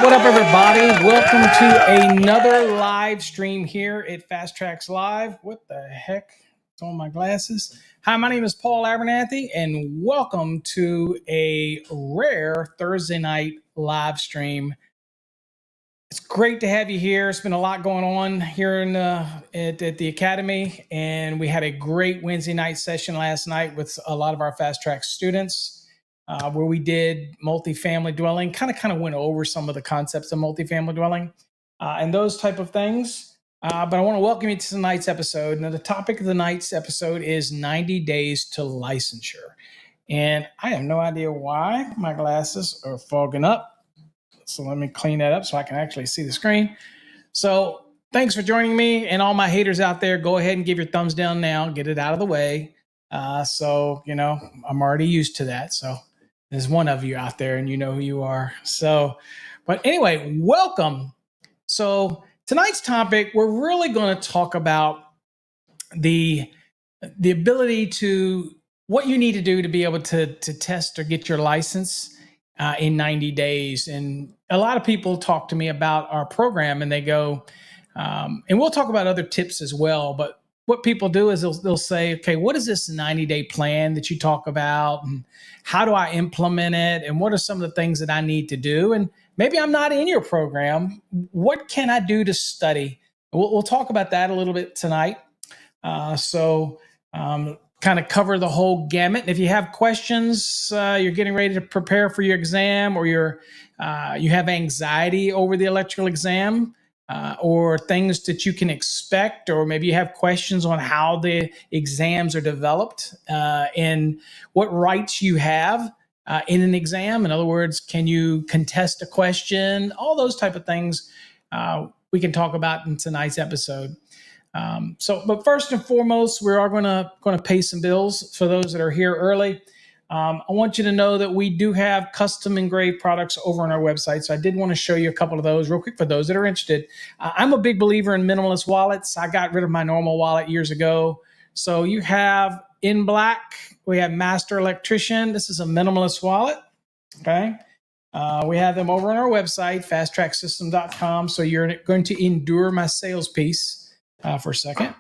What up, everybody? Welcome to another live stream here at Fastracks Live. What the heck? It's on my glasses. Hi, my name is Paul Abernathy, and welcome to a rare Thursday night live stream. It's great to have you here. It's been a lot going on here at the Academy, and we had a great Wednesday night session last night with a lot of our Fastracks students. Where we did multifamily dwelling, kind of went over some of the concepts of multifamily dwelling and those type of things. But I want to welcome you to tonight's episode. Now, the topic of tonight's episode is 90 days to licensure. And I have no idea why my glasses are fogging up. So let me clean that up so I can actually see the screen. So thanks for joining me, and all my haters out there, go ahead and give your thumbs down now, get it out of the way. So, you know, I'm already used to that. So there's one of you out there, and you know who you are. So, but anyway, welcome. So tonight's topic, we're really going to talk about the ability to, what you need to do to be able to test or get your license in 90 days. And a lot of people talk to me about our program, and they go, and we'll talk about other tips as well, but what people do is they'll say, okay, what is this 90-day plan that you talk about? And how do I implement it? And what are some of the things that I need to do? And maybe I'm not in your program. What can I do to study? We'll talk about that a little bit tonight. Kind of cover the whole gamut. And if you have questions, you're getting ready to prepare for your exam, or you have anxiety over the electrical exam, or things that you can expect, or maybe you have questions on how the exams are developed and what rights you have in an exam. In other words, can you contest a question? All those type of things we can talk about in tonight's episode. But first and foremost, we are going to pay some bills for those that are here early. I want you to know that we do have custom engraved products over on our website. So I did want to show you a couple of those real quick for those that are interested. I'm a big believer in minimalist wallets. I got rid of my normal wallet years ago. So you have in black, we have Master Electrician. This is a minimalist wallet. Okay. We have them over on our website, fastracksystem.com. So you're going to endure my sales piece for a second.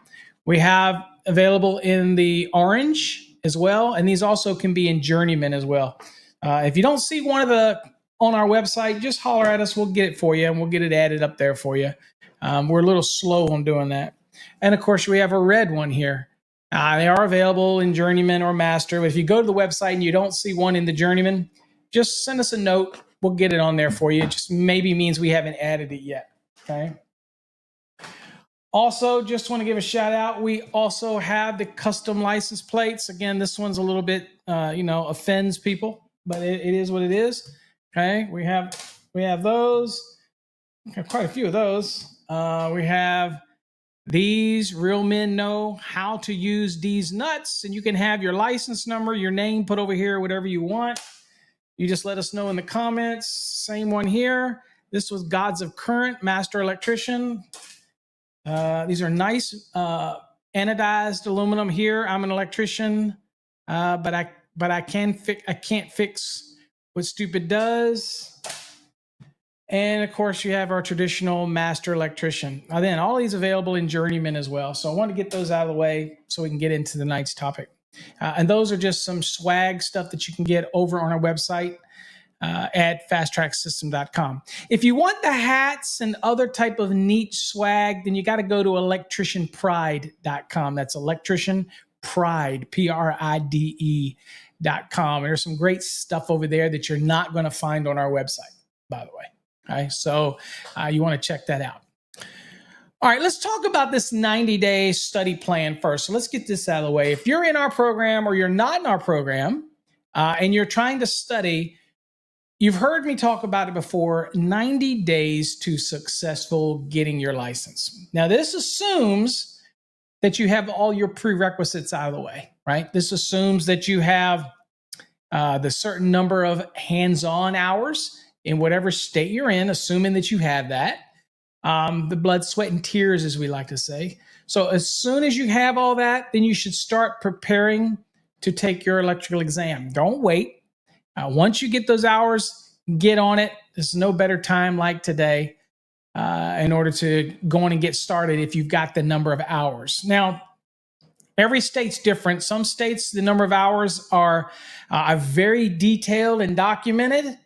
We have available in the orange as well, and these also can be in journeyman as well. If you don't see one of the on our website, just holler at us. We'll get it for you, and we'll get it added up there for you. We're a little slow on doing that. And of course, we have a red one here. They are available in journeyman or master. But if you go to the website and you don't see one in the journeyman, just send us a note. We'll get it on there for you. It just maybe means we haven't added it yet. Okay. Also, just want to give a shout out. We also have the custom license plates. Again, this one's a little bit, offends people, but it is what it is. Okay, we have those. We have quite a few of those. We have these. Real men know how to use these nuts, and you can have your license number, your name put over here, whatever you want. You just let us know in the comments. Same one here. This was Gods of Current, Master Electrician. These are nice anodized aluminum here. I'm an electrician, but I can't fix what stupid does. And of course, you have our traditional Master Electrician. Then all these available in journeyman as well. So I want to get those out of the way so we can get into tonight's topic. And those are just some swag stuff that you can get over on our website. At fastracksystem.com. If you want the hats and other type of neat swag, then you got to go to electricianpride.com. That's Pride, PRIDE.com. There's some great stuff over there that you're not going to find on our website, by the way. Okay, so you want to check that out. All right, let's talk about this 90-day study plan first. So let's get this out of the way. If you're in our program or you're not in our program and you're trying to study, you've heard me talk about it before, 90 days to successful getting your license. Now, this assumes that you have all your prerequisites out of the way, right? This assumes that you have the certain number of hands-on hours in whatever state you're in, assuming that you have that. The blood, sweat, and tears, as we like to say. So as soon as you have all that, then you should start preparing to take your electrical exam. Don't wait. Once you get those hours, get on it. There's no better time like today in order to go on and get started if you've got the number of hours. Now, every state's different. Some states, the number of hours are very detailed and documented.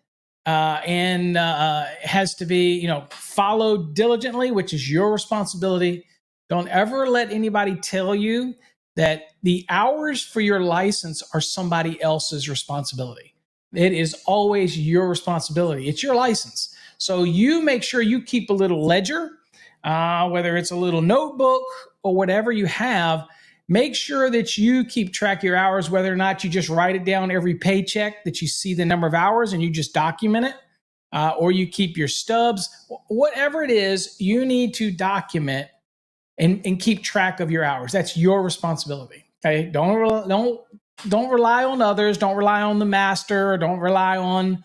And has to be, followed diligently, which is your responsibility. Don't ever let anybody tell you that the hours for your license are somebody else's responsibility. It is always your responsibility. It's your license. So you make sure you keep a little ledger, whether it's a little notebook or whatever you have. Make sure that you keep track of your hours, whether or not you just write it down every paycheck that you see the number of hours and you just document it, or you keep your stubs. Whatever it is, you need to document and keep track of your hours. That's your responsibility. Okay, don't rely on others. Don't rely on the master. Or don't rely on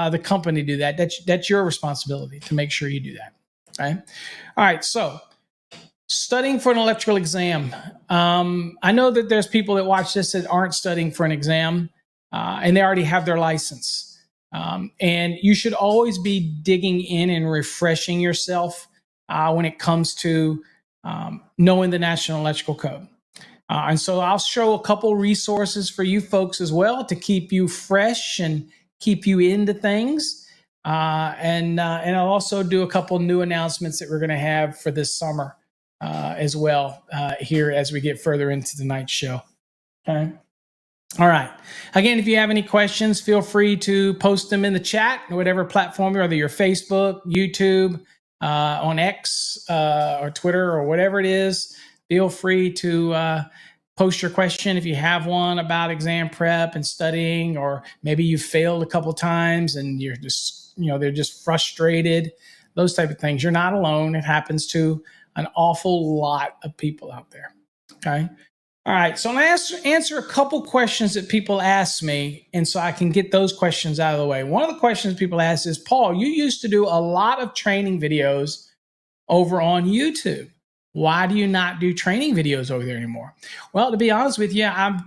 the company to do that. That's your responsibility to make sure you do that. Okay. All right. So, studying for an electrical exam. I know that there's people that watch this that aren't studying for an exam and they already have their license. And you should always be digging in and refreshing yourself when it comes to knowing the National Electrical Code. And so I'll show a couple resources for you folks as well to keep you fresh and keep you into things. And I'll also do a couple new announcements that we're going to have for this summer. As well here as we get further into tonight's show. Okay. All right. Again, if you have any questions, feel free to post them in the chat, whatever platform, whether you're Facebook, YouTube, on X, or Twitter, or whatever it is. Feel free to post your question if you have one about exam prep and studying, or maybe you failed a couple times and you're just, they're just frustrated. Those type of things. You're not alone. It happens to an awful lot of people out there. Okay. All right. So I'm going to answer a couple questions that people ask me, and so I can get those questions out of the way. One of the questions people ask is, Paul, you used to do a lot of training videos over on YouTube. Why do you not do training videos over there anymore? Well, to be honest with you, I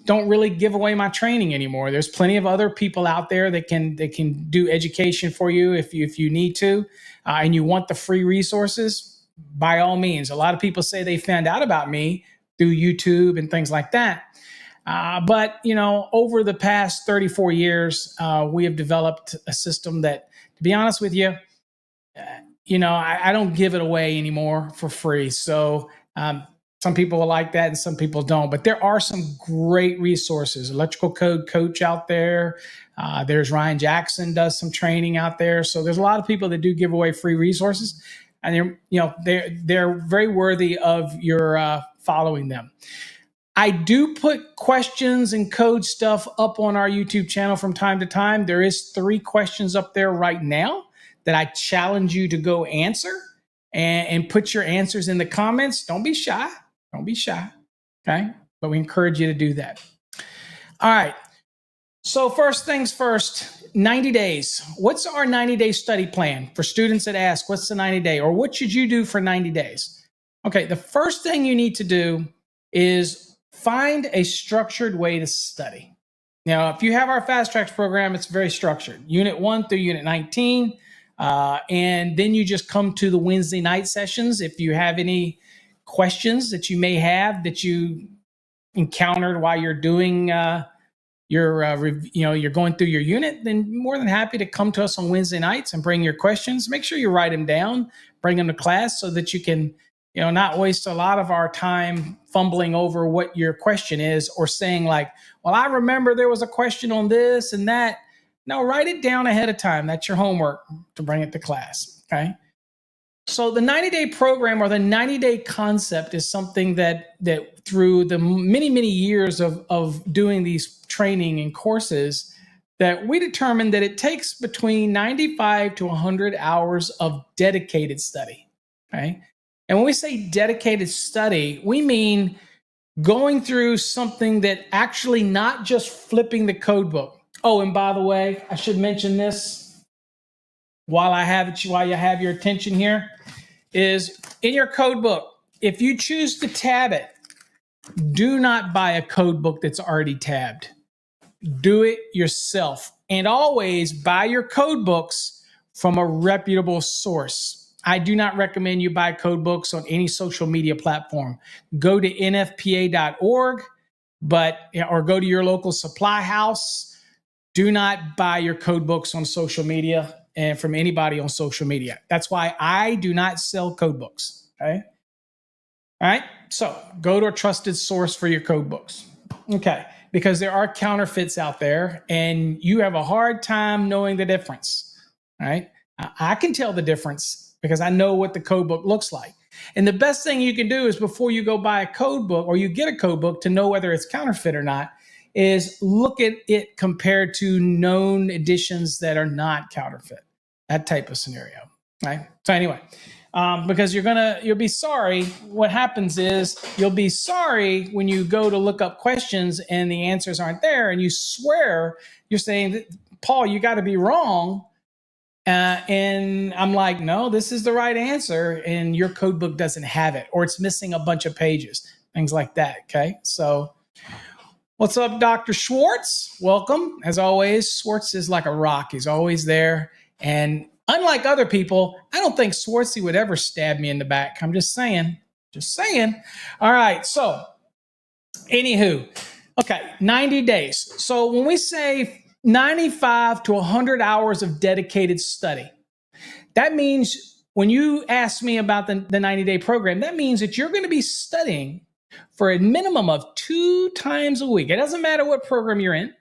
don't really give away my training anymore. There's plenty of other people out there that can do education for you if you need to, and you want the free resources. By all means. A lot of people say they found out about me through YouTube and things like that. But, over the past 34 years, we have developed a system that, to be honest with you, I don't give it away anymore for free. So some people will like that and some people don't. But there are some great resources. Electrical Code Coach out there. There's Ryan Jackson does some training out there. So there's a lot of people that do give away free resources. And they're very worthy of your following them. I do put questions and code stuff up on our YouTube channel from time to time. There is 3 questions up there right now that I challenge you to go answer and put your answers in the comments. Don't be shy. Don't be shy. Okay. But we encourage you to do that. All right. So first things first, 90 days. What's our 90-day study plan for students that ask, what's the 90-day, or what should you do for 90 days? Okay, the first thing you need to do is find a structured way to study. Now, if you have our Fastracks program, it's very structured. Unit 1 through Unit 19, and then you just come to the Wednesday night sessions. If you have any questions that you may have that you encountered while you're doing you're going through your unit, then more than happy to come to us on Wednesday nights and bring your questions. Make sure you write them down, bring them to class so that you can not waste a lot of our time fumbling over what your question is or saying like, well, I remember there was a question on this and that. No, write it down ahead of time. That's your homework to bring it to class. Okay. So the 90-day program or the 90-day concept is something that through the many, many years of doing these training and courses, that we determined that it takes between 95 to 100 hours of dedicated study. Okay. And when we say dedicated study, we mean going through something that actually not just flipping the code book. Oh, and by the way, I should mention this while you have your attention here, is in your code book, if you choose to tab it, do not buy a code book that's already tabbed. Do it yourself. And always buy your code books from a reputable source. I do not recommend you buy code books on any social media platform. Go to nfpa.org, or go to your local supply house. Do not buy your code books on social media and from anybody on social media. That's why I do not sell code books. Okay. All right. So go to a trusted source for your code books. Okay. Because there are counterfeits out there and you have a hard time knowing the difference. All right. I can tell the difference because I know what the code book looks like. And the best thing you can do is before you go buy a code book or you get a code book to know whether it's counterfeit or not, is look at it compared to known editions that are not counterfeit. That type of scenario. Right. So anyway, because you'll be sorry. What happens is you'll be sorry when you go to look up questions and the answers aren't there and you swear you're saying, Paul, you got to be wrong. And I'm like, no, this is the right answer. And your code book doesn't have it, or it's missing a bunch of pages, things like that. Okay. So what's up, Dr. Schwartz? Welcome. As always, Schwartz is like a rock. He's always there. And unlike other people, I don't think Schwartzy would ever stab me in the back. I'm just saying. Just saying. All right. So, anywho, okay, 90 days. So when we say 95 to 100 hours of dedicated study, that means when you ask me about the 90-day program, that means that you're going to be studying for a minimum of 2 times a week. It doesn't matter what program you're in.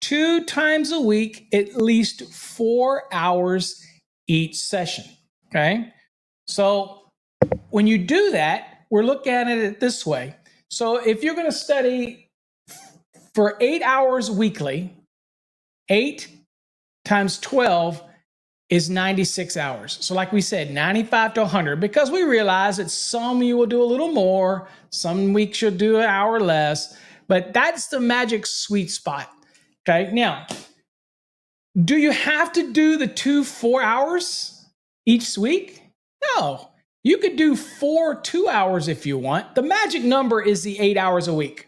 2 times a week, at least 4 hours each session. Okay. So when you do that, we're looking at it this way. So if you're going to study for 8 hours weekly, 8 times 12 is 96 hours. So like we said, 95 to 100, because we realize that some of you will do a little more, some weeks you'll do an hour less, but that's the magic sweet spot. Okay. Now, do you have to do the 4 hours each week? No. You could do 2 hours if you want. The magic number is the 8 hours a week.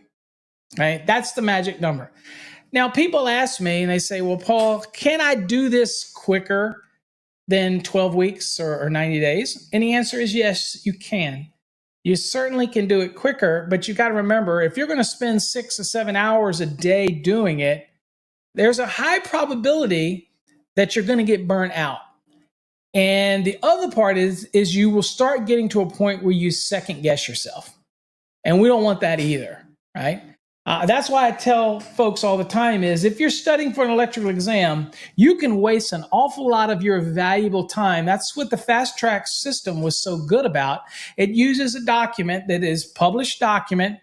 Right? That's the magic number. Now, people ask me and they say, well, Paul, can I do this quicker than 12 weeks or 90 days? And the answer is yes, you can. You certainly can do it quicker, but you got to remember, if you're going to spend 6 or 7 hours a day doing it, there's a high probability that you're going to get burnt out. And the other part is you will start getting to a point where you second guess yourself. And we don't want that either, right? That's why I tell folks all the time is if you're studying for an electrical exam, you can waste an awful lot of your valuable time. That's what the Fastracks system was so good about. It uses a document that is published document,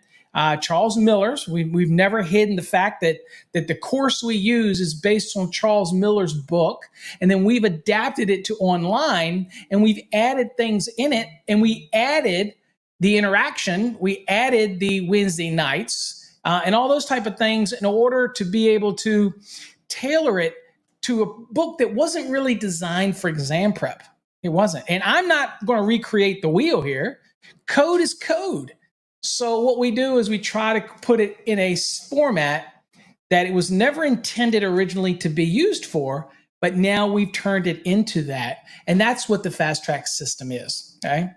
Charles Miller's. We've never hidden the fact that the course we use is based on Charles Miller's book. And then we've adapted it to online and we've added things in it. And we added the interaction. We added the Wednesday nights. And all those type of things in order to be able to tailor it to a book that wasn't really designed for exam prep. It wasn't. And I'm not going to recreate the wheel here. Code is code. So what we do is we try to put it in a format that it was never intended originally to be used for, but now we've turned it into that. And that's what the Fastracks system is. Okay.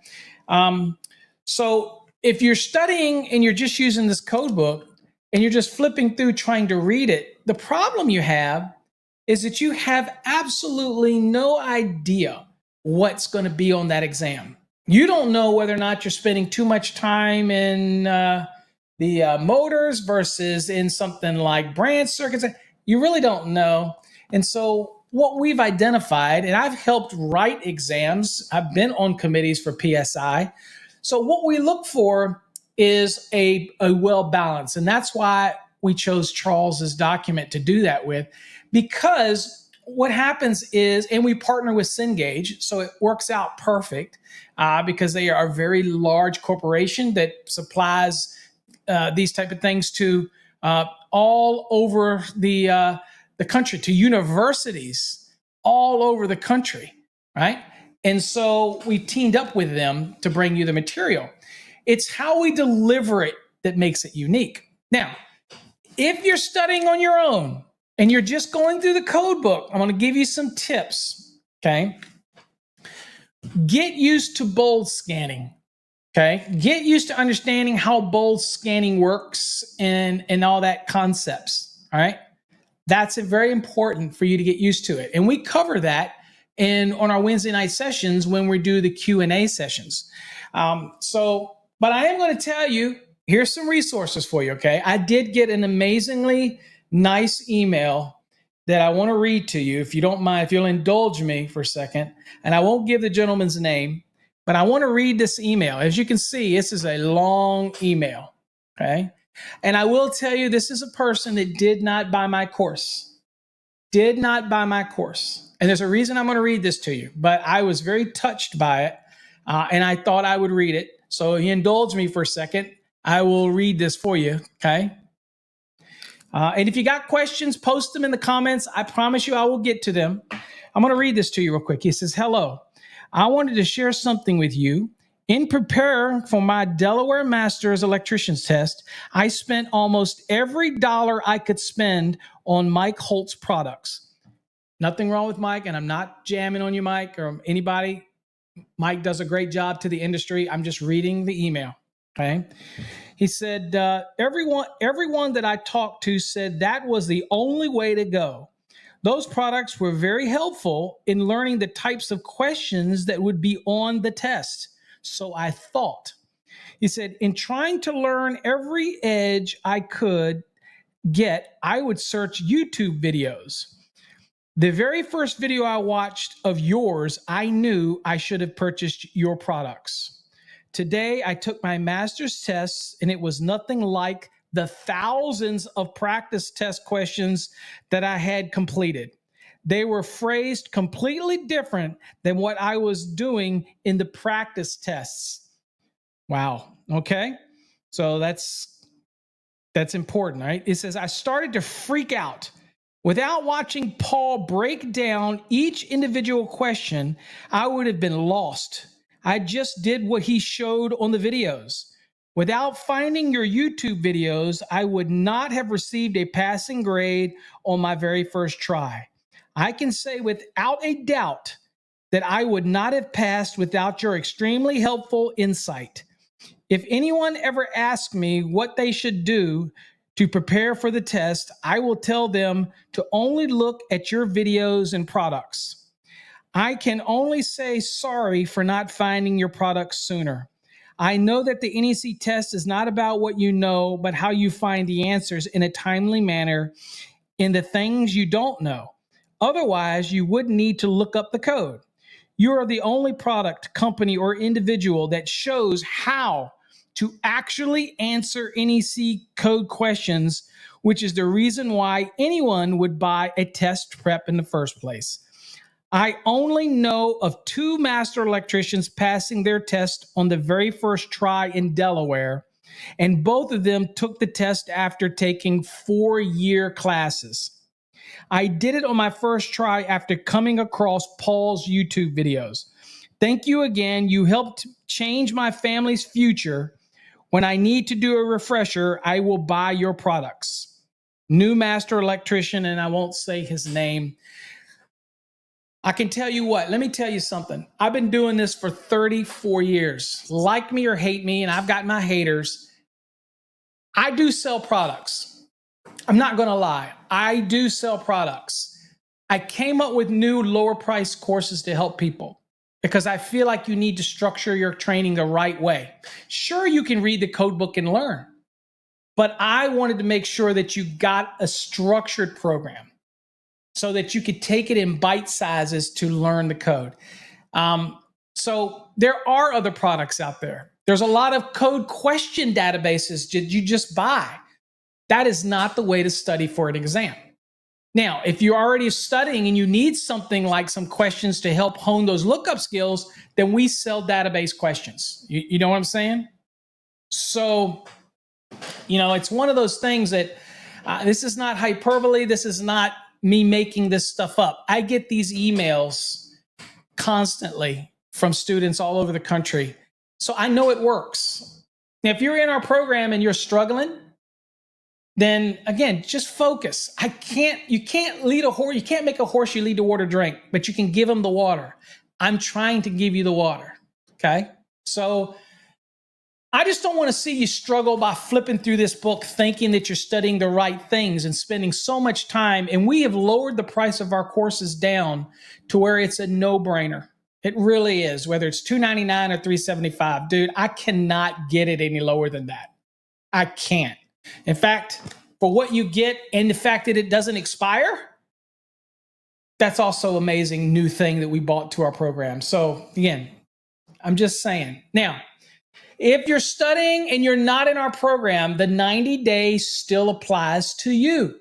So if you're studying and you're just using this code book, and you're just flipping through trying to read it, the problem you have is that you have absolutely no idea what's going to be on that exam. You don't know whether or not you're spending too much time in the motors versus in something like branch circuits. You really don't know. And so, what we've identified, and I've helped write exams, I've been on committees for PSI. So, what we look for is a well balance. And that's why we chose Charles's document to do that with, because what happens is, and we partner with Cengage, so it works out perfect because they are a very large corporation that supplies these type of things to all over the country, to universities all over the country, right? And so we teamed up with them to bring you the material. It's how we deliver it that makes it unique. Now, if you're studying on your own and you're just going through the code book, I'm going to give you some tips, okay? Get used to bold scanning. Okay, get used to understanding how bold scanning works and all that concepts. All right, that's very important for you to get used to it, and we cover that on our Wednesday night sessions when we do the Q&A sessions. But I am going to tell you, here's some resources for you. Okay, I did get an amazingly nice email that I want to read to you, if you don't mind, if you'll indulge me for a second, and I won't give the gentleman's name. But I want to read this email. As you can see, this is a long email, okay? And I will tell you, this is a person that did not buy my course. Did not buy my course. And there's a reason I'm going to read this to you, but I was very touched by it, and I thought I would read it. So if you indulge me for a second, I will read this for you, okay? And if you got questions, post them in the comments. I promise you I will get to them. I'm going to read this to you real quick. He says, hello. I wanted to share something with you. In preparing for my Delaware Master's electrician's test, I spent almost every dollar I could spend on Mike Holt's products. Nothing wrong with Mike, and I'm not jamming on you, Mike, or anybody. Mike does a great job to the industry. I'm just reading the email, okay? He said, everyone that I talked to said that was the only way to go. Those products were very helpful in learning the types of questions that would be on the test. So I thought. He said, in trying to learn every edge I could get, I would search YouTube videos. The very first video I watched of yours, I knew I should have purchased your products. Today, I took my master's tests, and it was nothing like the thousands of practice test questions that I had completed. They were phrased completely different than what I was doing in the practice tests. Wow. Okay. So that's important, right? It says, I started to freak out. Without watching Paul break down each individual question, I would have been lost. I just did what he showed on the videos. Without finding your YouTube videos, I would not have received a passing grade on my very first try. I can say without a doubt that I would not have passed without your extremely helpful insight. If anyone ever asks me what they should do to prepare for the test, I will tell them to only look at your videos and products. I can only say sorry for not finding your products sooner. I know that the NEC test is not about what you know, but how you find the answers in a timely manner in the things you don't know. Otherwise, you wouldn't need to look up the code. You are the only product, company, or individual that shows how to actually answer NEC code questions, which is the reason why anyone would buy a test prep in the first place. I only know of 2 master electricians passing their test on the very first try in Delaware, and both of them took the test after taking 4-year classes. I did it on my first try after coming across Paul's YouTube videos. Thank you again. You helped change my family's future. When I need to do a refresher, I will buy your products. New master electrician, and I won't say his name. I can tell you what, let me tell you something. I've been doing this for 34 years. Like me or hate me, and I've got my haters. I do sell products. I'm not going to lie. I do sell products. I came up with new lower price courses to help people. because I feel like you need to structure your training the right way. Sure, you can read the code book and learn, but I wanted to make sure that you got a structured program so that you could take it in bite sizes to learn the code. So there are other products out there. There's a lot of code question databases that you just buy. That is not the way to study for an exam. Now, if you're already studying and you need something like some questions to help hone those lookup skills, then we sell database questions. You know what I'm saying? So, it's one of those things that this is not hyperbole. This is not me making this stuff up. I get these emails constantly from students all over the country. So I know it works. Now, if you're in our program and you're struggling, then again, just focus. You can't lead a horse. You can't make a horse you lead the water drink, but you can give him the water. I'm trying to give you the water. Okay. So I just don't want to see you struggle by flipping through this book, thinking that you're studying the right things and spending so much time. And we have lowered the price of our courses down to where it's a no-brainer. It really is, whether it's $299 or $375. Dude, I cannot get it any lower than that. I can't. In fact, for what you get and the fact that it doesn't expire, that's also an amazing new thing that we brought to our program. So again, I'm just saying. Now, if you're studying and you're not in our program, the 90 days still applies to you.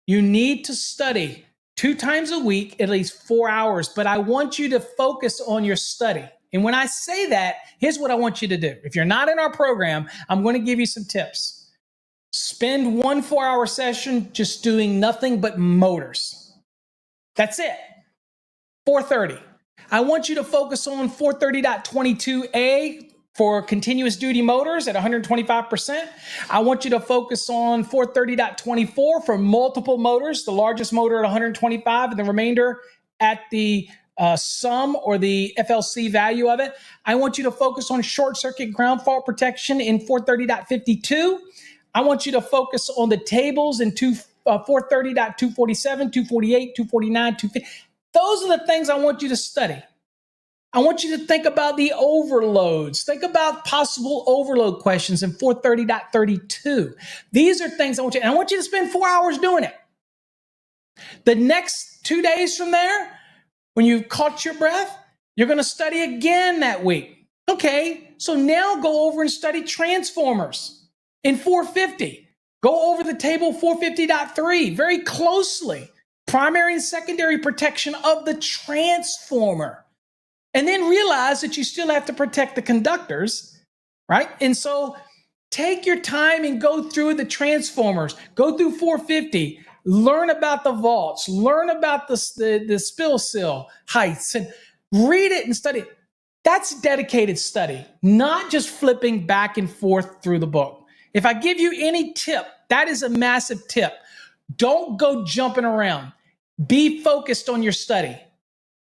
You need to study 2 times a week, at least 4 hours, but I want you to focus on your study. And when I say that, here's what I want you to do. If you're not in our program, I'm going to give you some tips. Spend 1 4-hour session just doing nothing but motors. That's it. 430. I want you to focus on 430.22a for continuous duty motors at 125%. I want you to focus on 430.24 for multiple motors, the largest motor at 125 and the remainder at the sum or the FLC value of it. I want you to focus on short circuit ground fault protection in 430.52. I want you to focus on the tables in 430.247, 248, 249, 250. Those are the things I want you to study. I want you to think about the overloads. Think about possible overload questions in 430.32. These are things I want you to spend 4 hours doing it. The next 2 days from there, when you've caught your breath, you're going to study again that week. Okay, so now go over and study transformers in 450. Go over the table 450.3 very closely. Primary and secondary protection of the transformer. And then realize that you still have to protect the conductors, right? And so take your time and go through the transformers. Go through 450. Learn about the vaults. Learn about the spill sill heights. And read it and study it. That's dedicated study, not just flipping back and forth through the book. If I give you any tip, that is a massive tip. Don't go jumping around. Be focused on your study,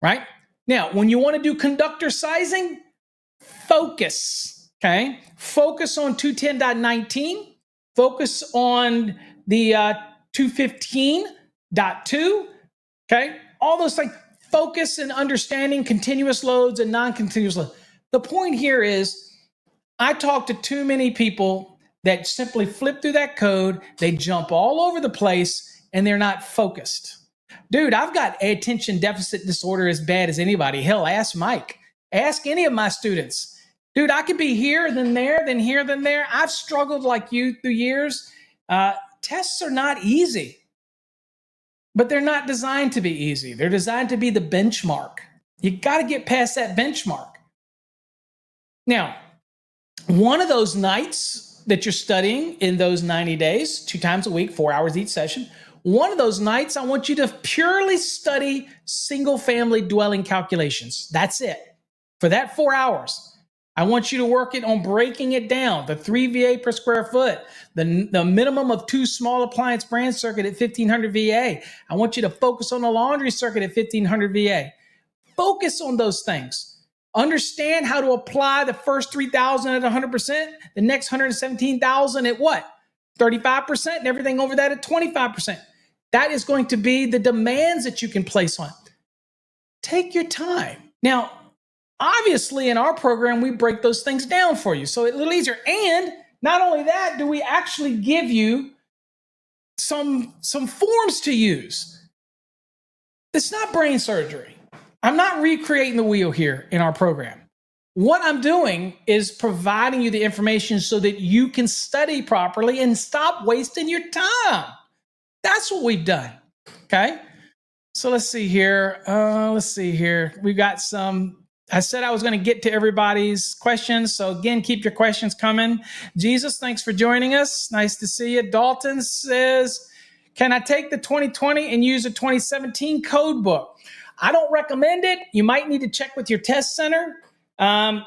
right? Now, when you want to do conductor sizing, focus, okay? Focus on 210.19. Focus on the 215.2, okay? All those things. Focus and understanding continuous loads and non-continuous loads. The point here is I talk to too many people that simply flip through that code, they jump all over the place, and they're not focused. Dude, I've got attention deficit disorder as bad as anybody. Hell, ask Mike. Ask any of my students. Dude, I could be here, then there, then here, then there. I've struggled like you through years. Tests are not easy, but they're not designed to be easy. They're designed to be the benchmark. You got to get past that benchmark. Now, one of those nights that you're studying in those 90 days, 2 times a week, 4 hours each session, one of those nights, I want you to purely study single-family dwelling calculations. That's it. For that 4 hours, I want you to work it on breaking it down, the 3 VA per square foot, the minimum of 2 small appliance branch circuit at 1,500 VA. I want you to focus on the laundry circuit at 1,500 VA. Focus on those things. Understand how to apply the first 3,000 at 100%, the next 117,000 at what? 35%, and everything over that at 25%. That is going to be the demands that you can place on it. Take your time. Now, Obviously, in our program, we break those things down for you, so it's a little easier. And not only that, do we actually give you some forms to use. It's not brain surgery. I'm not recreating the wheel here in our program. What I'm doing is providing you the information so that you can study properly and stop wasting your time. That's what we've done. Okay. So let's see here. We got some. I said I was going to get to everybody's questions. So again, keep your questions coming. Jesus, thanks for joining us. Nice to see you. Dalton says, can I take the 2020 and use a 2017 code book? I don't recommend it. You might need to check with your test center.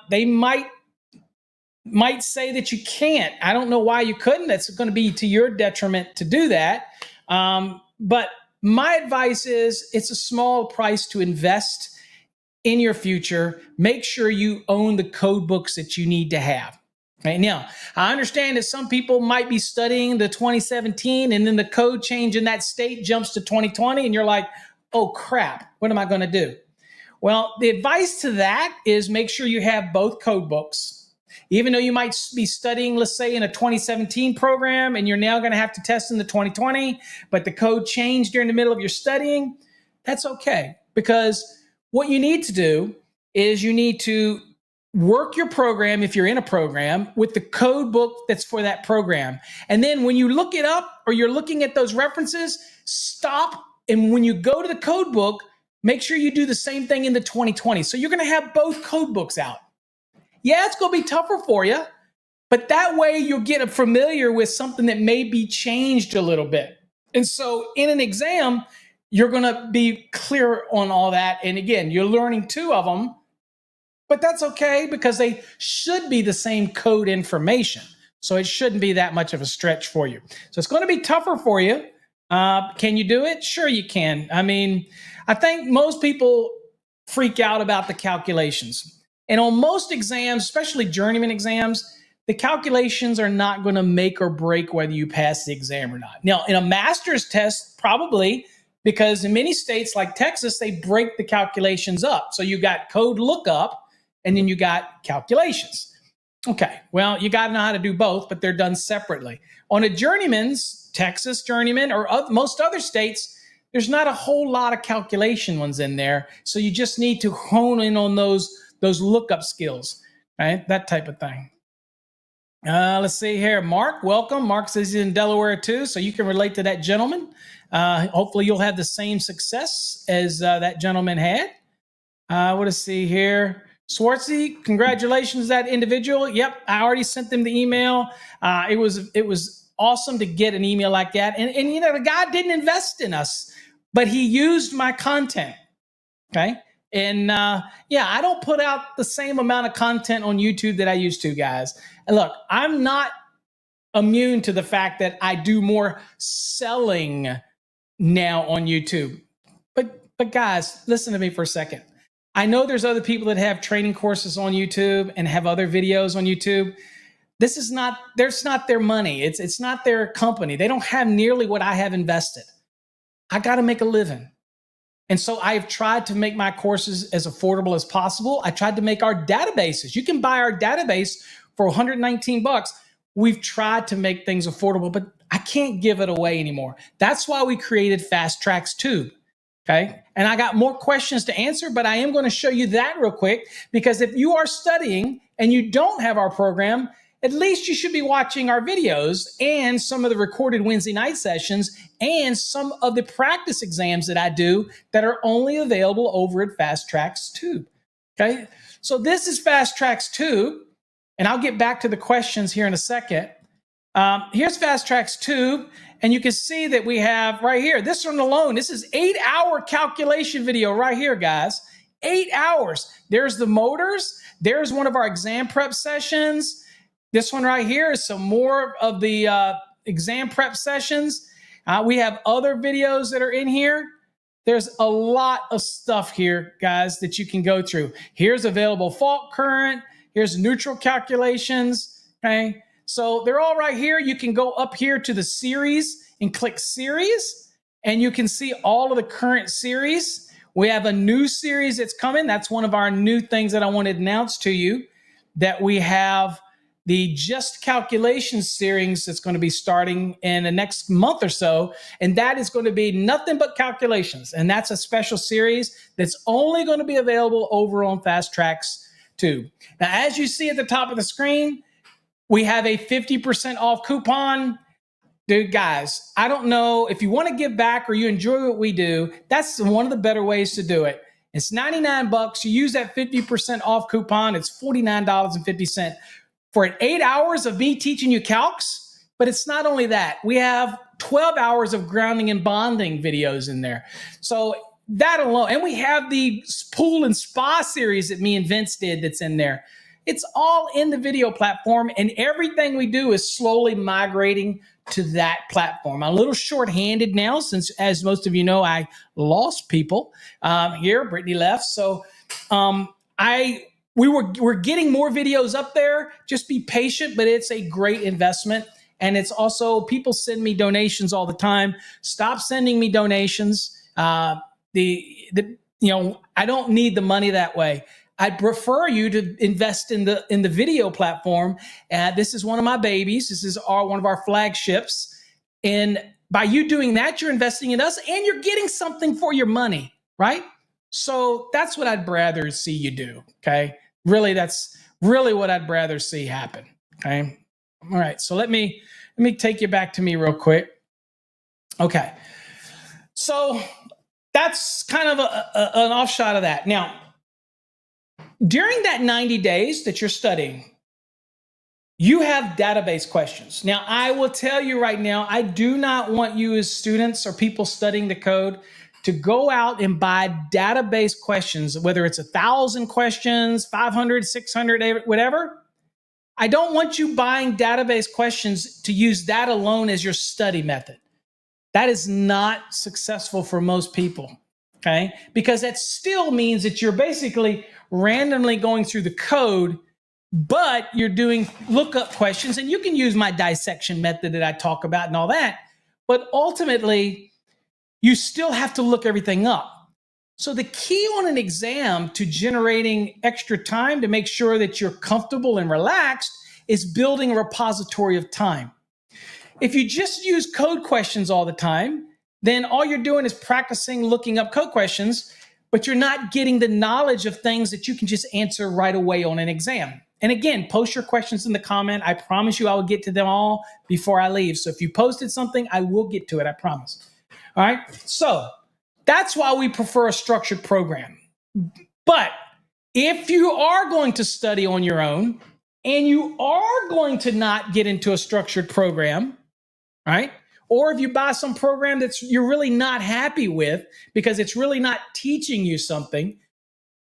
They might say that you can't. I don't know why you couldn't. That's going to be to your detriment to do that. But my advice is it's a small price to invest in your future. Make sure you own the code books that you need to have. Right now, I understand that some people might be studying the 2017 and then the code change in that state jumps to 2020 and you're like, oh crap, what am I going to do? Well, the advice to that is make sure you have both code books. Even though you might be studying, let's say, in a 2017 program, and you're now going to have to test in the 2020, but the code changed during the middle of your studying, that's okay. Because what you need to do is you need to work your program, if you're in a program, with the code book that's for that program. And then when you look it up or you're looking at those references, stop. And when you go to the code book, make sure you do the same thing in the 2020. So you're going to have both code books out. Yeah, it's going to be tougher for you, but that way you'll get familiar with something that may be changed a little bit. And so in an exam, you're going to be clear on all that. And again, you're learning two of them, but that's okay because they should be the same code information. So it shouldn't be that much of a stretch for you. So it's going to be tougher for you. Can you do it? Sure you can. I mean, I think most people freak out about the calculations. And on most exams, especially journeyman exams, the calculations are not going to make or break whether you pass the exam or not. Now, in a master's test, probably, because in many states like Texas, they break the calculations up. So you got code lookup, and then you got calculations. Okay, well, you got to know how to do both, but they're done separately. On a journeyman's, Texas journeyman, or most other states, there's not a whole lot of calculation ones in there. So you just need to hone in on those lookup skills, right? That type of thing. Let's see here. Mark, welcome. Mark says he's in Delaware too, so you can relate to that gentleman. Hopefully you'll have the same success as that gentleman had. What to see here? Swartzy, congratulations, that individual. Yep, I already sent them the email. It was awesome to get an email like that. And you know, the guy didn't invest in us, but he used my content, okay? And yeah, I don't put out the same amount of content on YouTube that I used to, guys. And look, I'm not immune to the fact that I do more selling now on YouTube. But guys, listen to me for a second. I know there's other people that have training courses on YouTube and have other videos on YouTube. That's not their money. It's not their company. They don't have nearly what I have invested. I got to make a living. And so I've tried to make my courses as affordable as possible. I tried to make our databases. You can buy our database for $119. We've tried to make things affordable, but I can't give it away anymore. That's why we created Fastracks Tube. Okay. And I got more questions to answer, but I am going to show you that real quick, because if you are studying and you don't have our program, at least you should be watching our videos and some of the recorded Wednesday night sessions and some of the practice exams that I do that are only available over at Fastracks Tube. Okay. So this is Fastracks Tube, and I'll get back to the questions here in a second. Here's Fastracks Tube, and you can see that we have right here, this one alone, this is 8-hour calculation video right here, guys. 8 hours. There's the motors. There's one of our exam prep sessions. This one right here is some more of the exam prep sessions. We have other videos that are in here. There's a lot of stuff here, guys, that you can go through. Here's available fault current. Here's neutral calculations, okay? So they're all right here. You can go up here to the series and click series, and you can see all of the current series. We have a new series that's coming. That's one of our new things that I want to announce to you, that we have the Just Calculations series that's going to be starting in the next month or so. And that is going to be nothing but calculations. And that's a special series that's only going to be available over on Fastracks too. Now, as you see at the top of the screen, we have a 50% off coupon. Dude, guys, I don't know if you want to give back or you enjoy what we do. That's one of the better ways to do it. It's $99. You use that 50% off coupon. It's $49.50 for 8 hours of me teaching you calcs. But it's not only that. We have 12 hours of grounding and bonding videos in there. So that alone, and we have the pool and spa series that me and Vince did that's in there. It's all in the video platform, and everything we do is slowly migrating to that platform. I'm a little short-handed now since, as most of you know, I lost people here. Brittany left. So we're getting more videos up there. Just be patient, but it's a great investment. And it's also, people send me donations all the time. Stop sending me donations. I don't need the money that way. I'd prefer you to invest in the video platform. This is one of my babies. This is one of our flagships. And by you doing that, you're investing in us and you're getting something for your money, right? So that's what I'd rather see you do, okay? Really, that's really what I'd rather see happen, okay? All right, so let me take you back to me real quick. Okay, so that's kind of an offshot of that. Now, during that 90 days that you're studying, you have database questions. Now, I will tell you right now, I do not want you as students or people studying the code to go out and buy database questions, whether it's 1,000 questions, 500, 600, whatever. I don't want you buying database questions to use that alone as your study method. That is not successful for most people, okay? Because that still means that you're basically randomly going through the code, but you're doing lookup questions, and you can use my dissection method that I talk about and all that, but ultimately, you still have to look everything up. So the key on an exam to generating extra time to make sure that you're comfortable and relaxed is building a repository of time. If you just use code questions all the time, then all you're doing is practicing looking up code questions, but you're not getting the knowledge of things that you can just answer right away on an exam. And again, post your questions in the comment. I promise you I will get to them all before I leave. So if you posted something, I will get to it, I promise. All right, so that's why we prefer a structured program. But if you are going to study on your own and you are going to not get into a structured program, right? Or if you buy some program that you're really not happy with because it's really not teaching you something,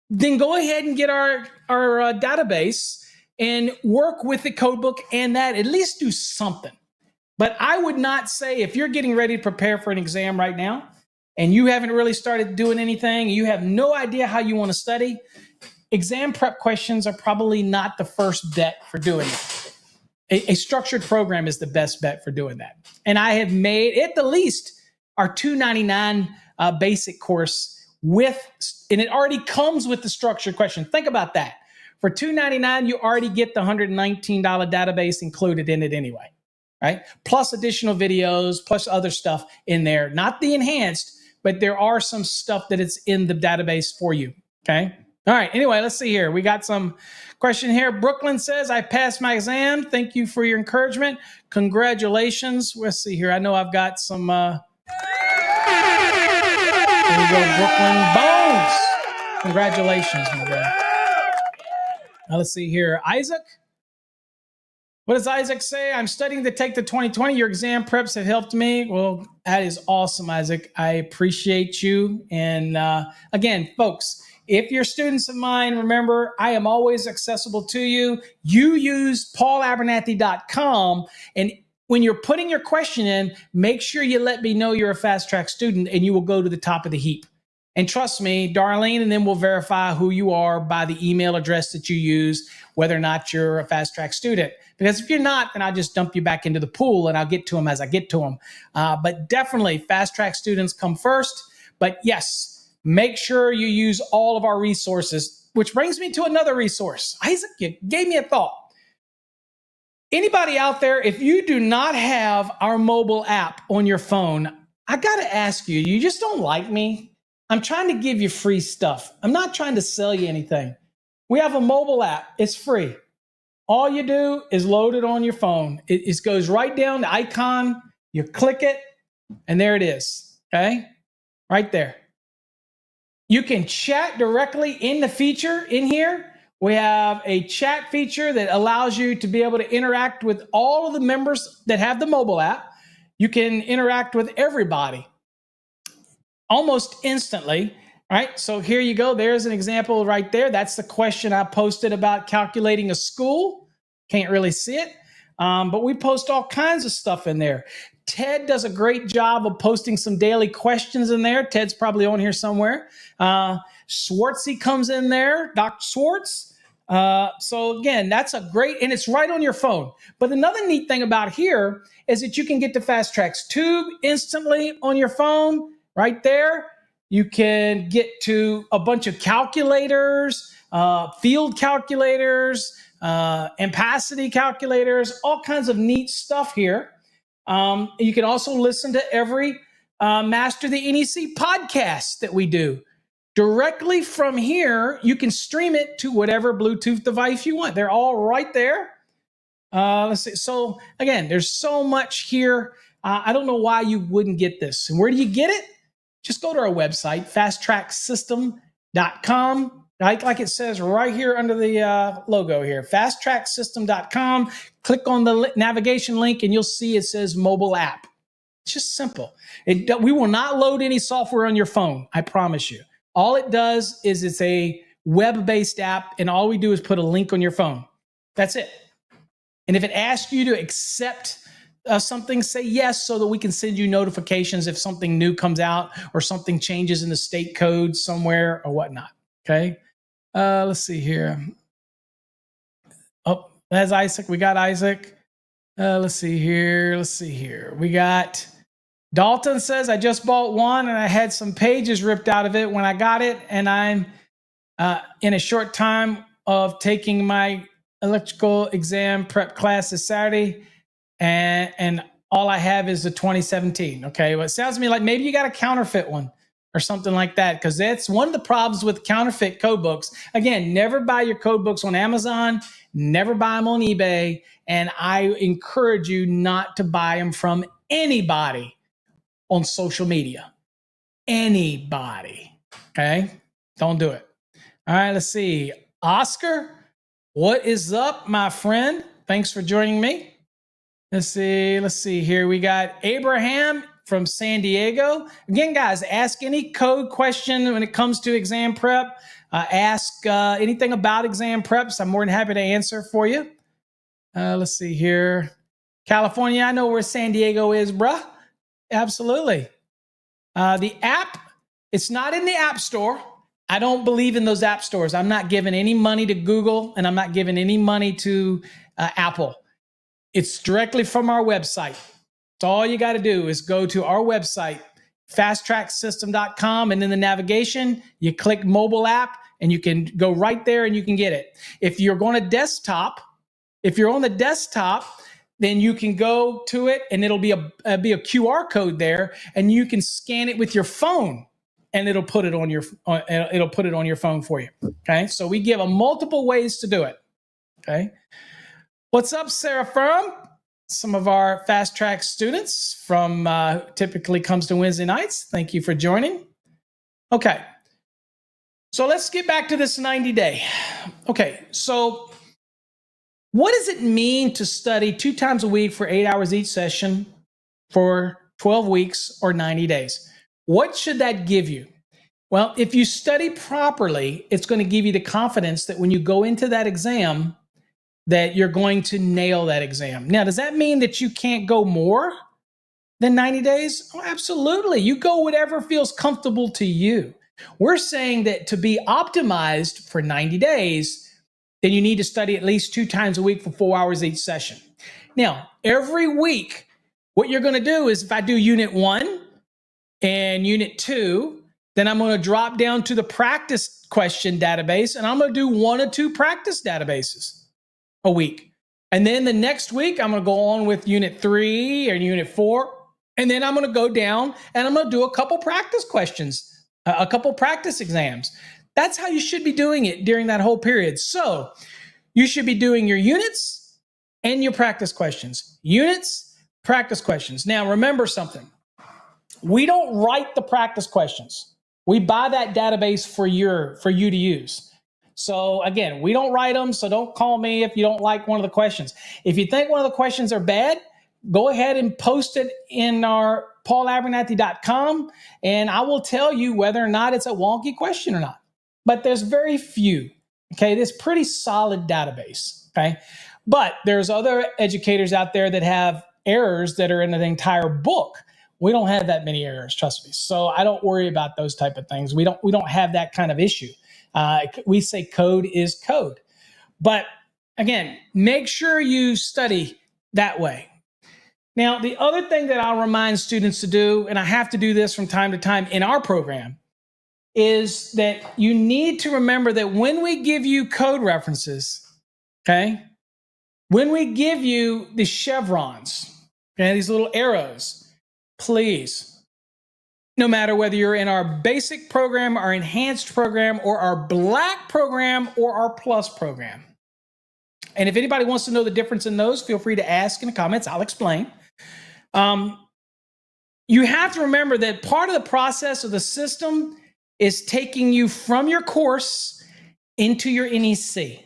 then go ahead and get our database and work with the codebook and that, at least do something. But I would not say, if you're getting ready to prepare for an exam right now and you haven't really started doing anything, you have no idea how you want to study, exam prep questions are probably not the first bet for doing it. A structured program is the best bet for doing that. And I have made, at the least, our $299 basic course and it already comes with the structured question. Think about that. For $299, you already get the $119 database included in it anyway, right? Plus additional videos, plus other stuff in there. Not the enhanced, but there are some stuff that it's in the database for you, okay? All right, anyway, let's see here. We got some question here. Brooklyn says, I passed my exam. Thank you for your encouragement. Congratulations. Let's see here. I know I've got some... There you go, Brooklyn Bones. Congratulations, my brother. Now let's see here. Isaac? What does Isaac say? I'm studying to take the 2020. Your exam preps have helped me. Well, that is awesome, Isaac. I appreciate you. And again, folks, if you're students of mine, remember, I am always accessible to you. You use paulabernathy.com. And when you're putting your question in, make sure you let me know you're a Fast Track student and you will go to the top of the heap. And trust me, Darlene and them will verify who you are by the email address that you use, whether or not you're a Fast Track student. Because if you're not, then I'll just dump you back into the pool and I'll get to them as I get to them. But definitely Fast Track students come first. But yes, make sure you use all of our resources, which brings me to another resource. Isaac, you gave me a thought. Anybody out there, if you do not have our mobile app on your phone, I got to ask you, you just don't like me? I'm trying to give you free stuff. I'm not trying to sell you anything. We have a mobile app. It's free. All you do is load it on your phone. It goes right down the icon. You click it, and there it is. Okay? Right there. You can chat directly in the feature in here. We have a chat feature that allows you to be able to interact with all of the members that have the mobile app. You can interact with everybody almost instantly. All right, so here you go. There's an example right there. That's the question I posted about calculating a school. Can't really see it, but we post all kinds of stuff in there. Ted does a great job of posting some daily questions in there. Ted's probably on here somewhere. Swartzy comes in there, Dr. Swartz. So again, that's a great, and it's right on your phone. But another neat thing about here is that you can get to Fastracks Tube instantly on your phone right there. You can get to a bunch of calculators, field calculators, ampacity calculators, all kinds of neat stuff here. You can also listen to every Master the NEC podcast that we do. Directly from here, you can stream it to whatever Bluetooth device you want. They're all right there. Let's see. So again, there's so much here. I don't know why you wouldn't get this. And where do you get it? Just go to our website, fastracksystem.com. Like it says right here under the logo here, fastracksystem.com. Click on the navigation link and you'll see it says mobile app. It's just simple. We will not load any software on your phone, I promise you. All it does is it's a web-based app, and all we do is put a link on your phone. That's it. And if it asks you to accept something, say yes, so that we can send you notifications if something new comes out or something changes in the state code somewhere or whatnot. Okay. Let's see here. Oh, that's Isaac. We got Isaac. Let's see here. We got Dalton says, I just bought one and I had some pages ripped out of it when I got it. And I'm in a short time of taking my electrical exam prep class this Saturday. And all I have is the 2017. Okay. Well, it sounds to me like maybe you got a counterfeit one or something like that, because that's one of the problems with counterfeit code books. Again, never buy your code books on Amazon, never buy them on eBay. And I encourage you not to buy them from anybody on social media. Anybody. Okay? Don't do it. All right, let's see. Oscar, what is up, my friend? Thanks for joining me. Let's see here. We got Abraham from San Diego. Again, guys, ask any code question when it comes to exam prep. Ask anything about exam preps. I'm more than happy to answer for you. Let's see here. California, I know where San Diego is, bruh. Absolutely. The app, it's not in the App Store. I don't believe in those app stores. I'm not giving any money to Google, and I'm not giving any money to Apple. It's directly from our website. So all you got to do is go to our website, fastracksystem.com, and in the navigation, you click mobile app, and you can go right there and you can get it. If you're on the desktop, then you can go to it and it'll be a QR code there, and you can scan it with your phone and it'll put it on your phone for you. Okay. So we give multiple ways to do it. Okay. What's up, Sarah Firm? Some of our Fast Track students from typically comes to Wednesday nights. Thank you for joining. Okay. So let's get back to this 90-day. Okay. So what does it mean to study 2 times a week for 8 hours each session for 12 weeks or 90 days? What should that give you? Well, if you study properly, it's going to give you the confidence that when you go into that exam, that you're going to nail that exam. Now, does that mean that you can't go more than 90 days? Oh, absolutely. You go whatever feels comfortable to you. We're saying that to be optimized for 90 days, then you need to study at least 2 times a week for 4 hours each session. Now, every week, what you're going to do is if I do unit 1 and unit 2, Then I'm going to drop down to the practice question database, and I'm going to do 1 or 2 practice databases a week. And then the next week, I'm going to go on with unit 3 or unit 4. And then I'm going to go down and I'm going to do a couple practice questions, a couple practice exams. That's how you should be doing it during that whole period. So you should be doing your units and your practice questions. Units, practice questions. Now, remember something. We don't write the practice questions. We buy that database for you to use. So again, we don't write them, so don't call me if you don't like one of the questions. If you think one of the questions are bad, go ahead and post it in our paulabernathy.com, and I will tell you whether or not it's a wonky question or not. But there's very few, okay? This pretty solid database, okay? But there's other educators out there that have errors that are in the entire book. We don't have that many errors, trust me. So I don't worry about those type of things. We don't have that kind of issue. We say code is code. But again, make sure you study that way. Now, the other thing that I'll remind students to do, and I have to do this from time to time in our program, is that you need to remember that when we give you code references, okay, when we give you the chevrons, okay, these little arrows, please, no matter whether you're in our basic program, our enhanced program, or our black program, or our plus program. And if anybody wants to know the difference in those, feel free to ask in the comments. I'll explain. You have to remember that part of the process of the system is taking you from your course into your NEC.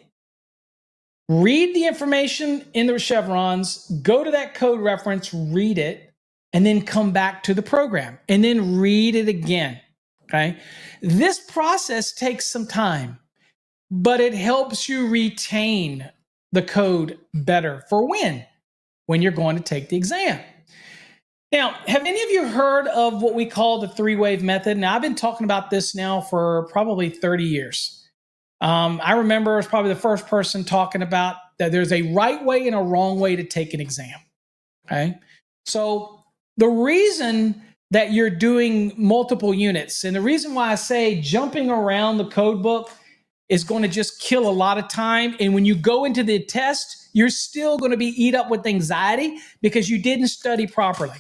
Read the information in the chevrons, go to that code reference, read it, and then come back to the program and then read it again, okay? This process takes some time, but it helps you retain the code better for when you're going to take the exam. Now, have any of you heard of what we call the 3-wave method? Now, I've been talking about this now for probably 30 years. I remember I was probably the first person talking about that there's a right way and a wrong way to take an exam, okay? So the reason that you're doing multiple units, and the reason why I say jumping around the code book is going to just kill a lot of time. And when you go into the test, you're still going to be eat up with anxiety because you didn't study properly.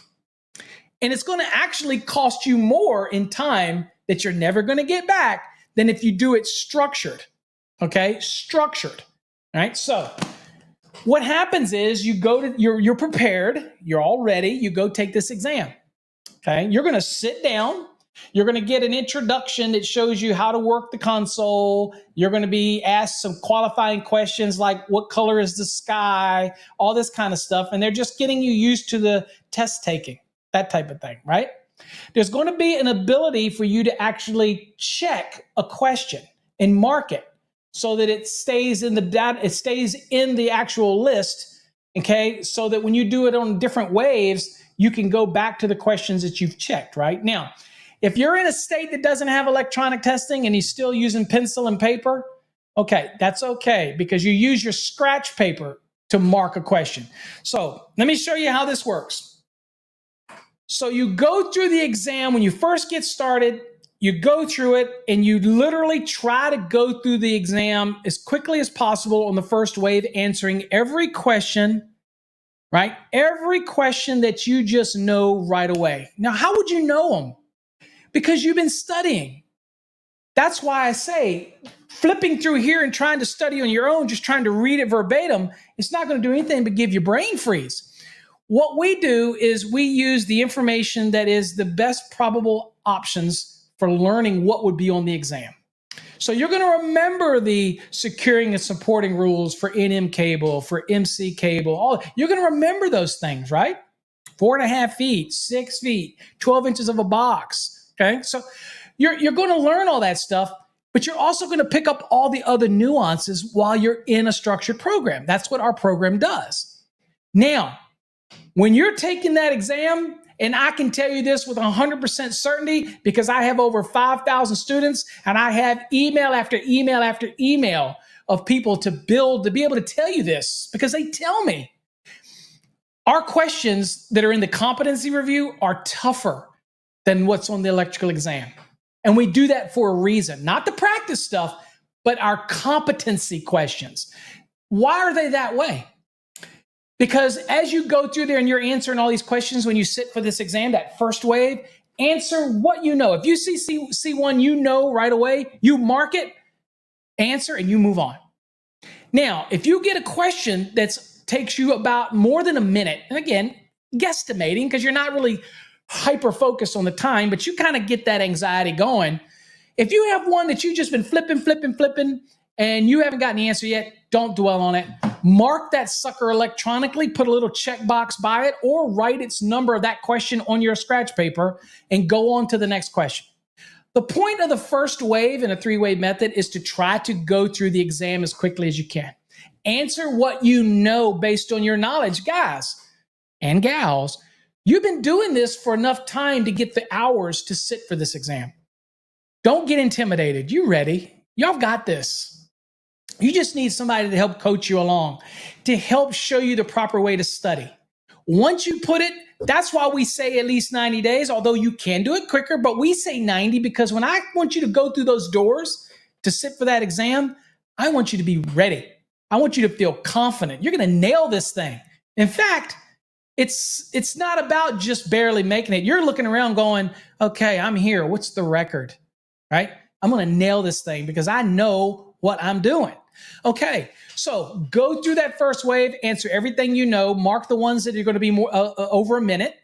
And it's going to actually cost you more in time that you're never going to get back than if you do it structured, okay? Structured, all right? So what happens is you go to, you're prepared, you're all ready, you go take this exam, okay? You're going to sit down. You're going to get an introduction that shows you how to work the console. You're going to be asked some qualifying questions like what color is the sky, all this kind of stuff. And they're just getting you used to the test taking, that type of thing, right? There's going to be an ability for you to actually check a question and mark it so that it stays in the data, it stays in the actual list, okay? So that when you do it on different waves, you can go back to the questions that you've checked, right? Now, if you're in a state that doesn't have electronic testing and you're still using pencil and paper, okay, that's okay because you use your scratch paper to mark a question. So let me show you how this works. So you go through the exam when you first get started, you go through it and you literally try to go through the exam as quickly as possible on the first wave, answering every question, right? Every question that you just know right away. Now, how would you know them? Because you've been studying. That's why I say flipping through here and trying to study on your own, just trying to read it verbatim, it's not going to do anything but give you brain freeze. What we do is we use the information that is the best probable options for learning what would be on the exam. So you're going to remember the securing and supporting rules for NM cable, for MC cable. You're going to remember those things, right? 4.5 feet, 6 feet, 12 inches of a box. Okay, so you're going to learn all that stuff, but you're also going to pick up all the other nuances while you're in a structured program. That's what our program does. Now, when you're taking that exam, and I can tell you this with 100% certainty because I have over 5,000 students and I have email after email after email of people to be able to tell you this because they tell me. Our questions that are in the competency review are tougher than what's on the electrical exam. And we do that for a reason, not the practice stuff, but our competency questions. Why are they that way? Because as you go through there and you're answering all these questions when you sit for this exam, that first wave, answer what you know. If you see one you know right away, you mark it, answer, and you move on. Now, if you get a question that takes you about more than a minute, and again, guesstimating because you're not really hyper-focused on the time, but you kind of get that anxiety going. If you have one that you've just been flipping, and you haven't gotten the answer yet, don't dwell on it. Mark that sucker electronically, put a little checkbox by it, or write its number of that question on your scratch paper and go on to the next question. The point of the first wave in a 3-wave method is to try to go through the exam as quickly as you can. Answer what you know based on your knowledge. Guys and gals, you've been doing this for enough time to get the hours to sit for this exam. Don't get intimidated. You ready? Y'all got this. You just need somebody to help coach you along, to help show you the proper way to study. Once you put it, that's why we say at least 90 days, although you can do it quicker, but we say 90 because when I want you to go through those doors to sit for that exam, I want you to be ready. I want you to feel confident. You're going to nail this thing. In fact, it's not about just barely making it. You're looking around going, okay, I'm here. What's the record, right? I'm going to nail this thing because I know what I'm doing. Okay, so go through that first wave, answer everything you know, mark the ones that are going to be more over a minute.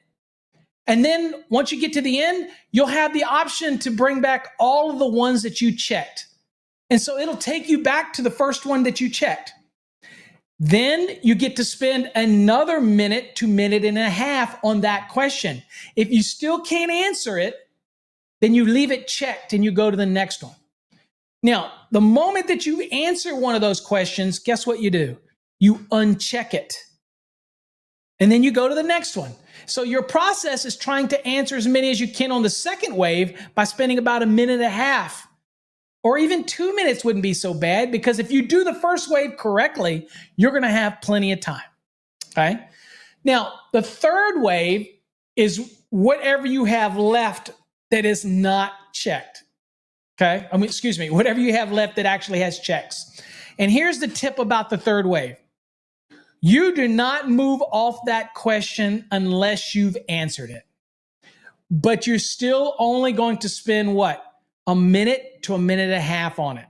And then once you get to the end, you'll have the option to bring back all of the ones that you checked. And so it'll take you back to the first one that you checked. Then you get to spend another minute to minute and a half on that question. If you still can't answer it, then you leave it checked and you go to the next one. Now, the moment that you answer one of those questions, guess what you do? You uncheck it. And then you go to the next one. So your process is trying to answer as many as you can on the second wave by spending about a minute and a half. Or even 2 minutes wouldn't be so bad because if you do the first wave correctly, you're going to have plenty of time. Okay? Now, the third wave is whatever you have left that is not checked. Okay, whatever you have left that actually has checks. And here's the tip about the third wave. You do not move off that question unless you've answered it. But you're still only going to spend what? A minute to a minute and a half on it.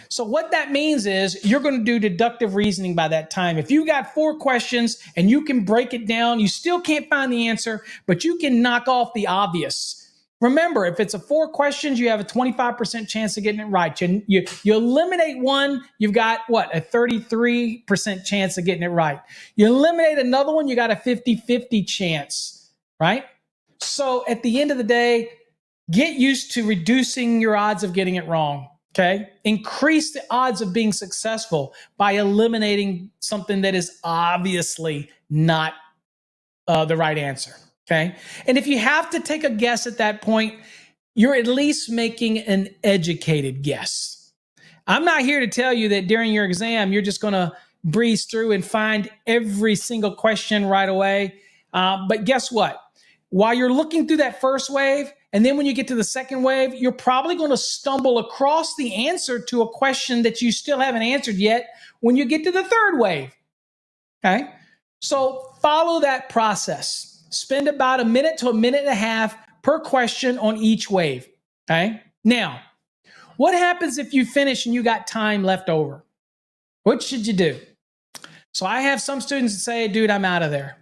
So what that means is you're going to do deductive reasoning by that time. If you got 4 questions and you can break it down, you still can't find the answer, but you can knock off the obvious. Remember, if it's 4 questions, you have a 25% chance of getting it right. You eliminate one, you've got what? A 33% chance of getting it right. You eliminate another one, you got a 50-50 chance, right? So at the end of the day, get used to reducing your odds of getting it wrong, okay? Increase the odds of being successful by eliminating something that is obviously not the right answer. Okay. And if you have to take a guess at that point, you're at least making an educated guess. I'm not here to tell you that during your exam, you're just going to breeze through and find every single question right away. But guess what? While you're looking through that first wave, and then when you get to the second wave, you're probably going to stumble across the answer to a question that you still haven't answered yet when you get to the third wave. Okay. So follow that process. Spend about a minute to a minute and a half per question on each wave, okay? Now, what happens if you finish and you got time left over? What should you do? So I have some students that say, dude, I'm out of there,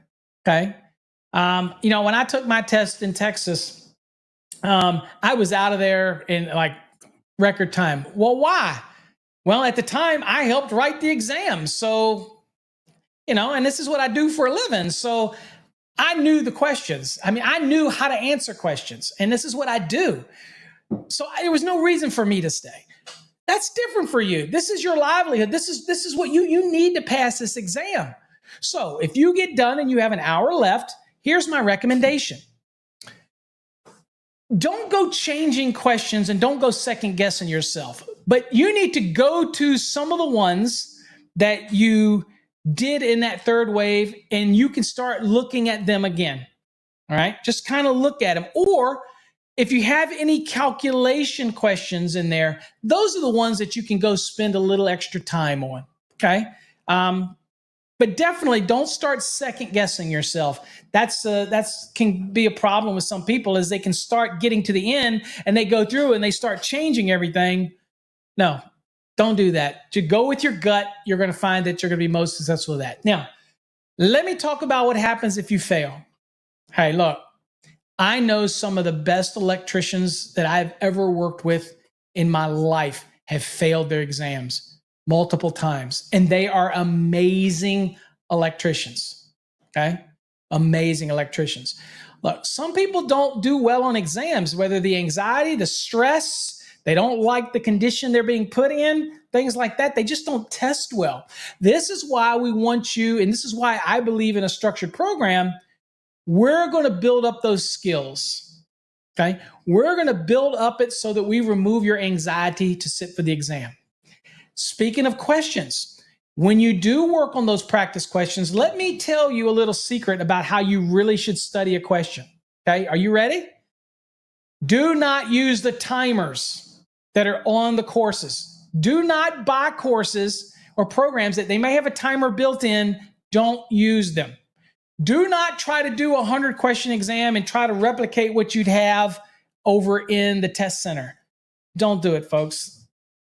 okay? When I took my test in Texas, I was out of there in like record time. Well, why? Well, at the time, I helped write the exam. So, and this is what I do for a living. So I knew the questions. I knew how to answer questions, and this is what I do. So there was no reason for me to stay. That's different for you. This is your livelihood. This is what you need to pass this exam. So if you get done and you have an hour left, here's my recommendation. Don't go changing questions and don't go second guessing yourself, but you need to go to some of the ones that you did in that third wave, and you can start looking at them again. All right. Just kind of look at them. Or if you have any calculation questions in there, those are the ones that you can go spend a little extra time on, okay? But definitely don't start second guessing yourself. That's can be a problem with some people, is they can start getting to the end and they go through and they start changing everything. No, don't do that. To go with your gut, you're going to find that you're going to be most successful with that. Now, let me talk about what happens if you fail. Hey, look, I know some of the best electricians that I've ever worked with in my life have failed their exams multiple times, and they are amazing electricians, okay? Amazing electricians. Look, some people don't do well on exams, whether the anxiety, the stress, they don't like the condition they're being put in, things like that. They just don't test well. This is why we want you, and this is why I believe in a structured program. We're going to build up those skills, okay? We're going to build up it so that we remove your anxiety to sit for the exam. Speaking of questions, when you do work on those practice questions, let me tell you a little secret about how you really should study a question, okay? Are you ready? Do not use the timers that are on the courses. Do not buy courses or programs that they may have a timer built in. Don't use them. Do not try to do a 100-question exam and try to replicate what you'd have over in the test center. Don't do it, folks.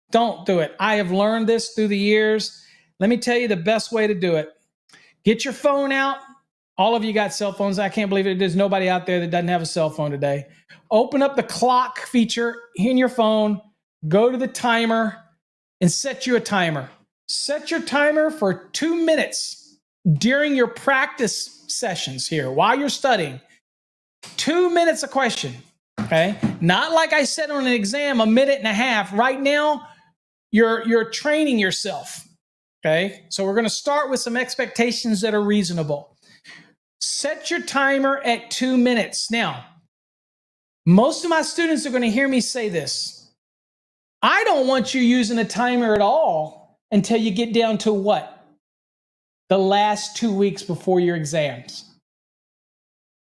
Don't do it. I have learned this through the years. Let me tell you the best way to do it. Get your phone out. All of you got cell phones. I can't believe it. There's nobody out there that doesn't have a cell phone today. Open up the clock feature in your phone. Go to the timer and set you a timer. Set your timer for 2 minutes during your practice sessions here while you're studying. 2 minutes a question, okay? Not like I said on an exam, 1.5 minutes. Right now, you're training yourself, okay? So we're going to start with some expectations that are reasonable. Set your timer at 2 minutes. Now, most of my students are going to hear me say this. I don't want you using a timer at all until you get down to what? The last 2 weeks before your exams.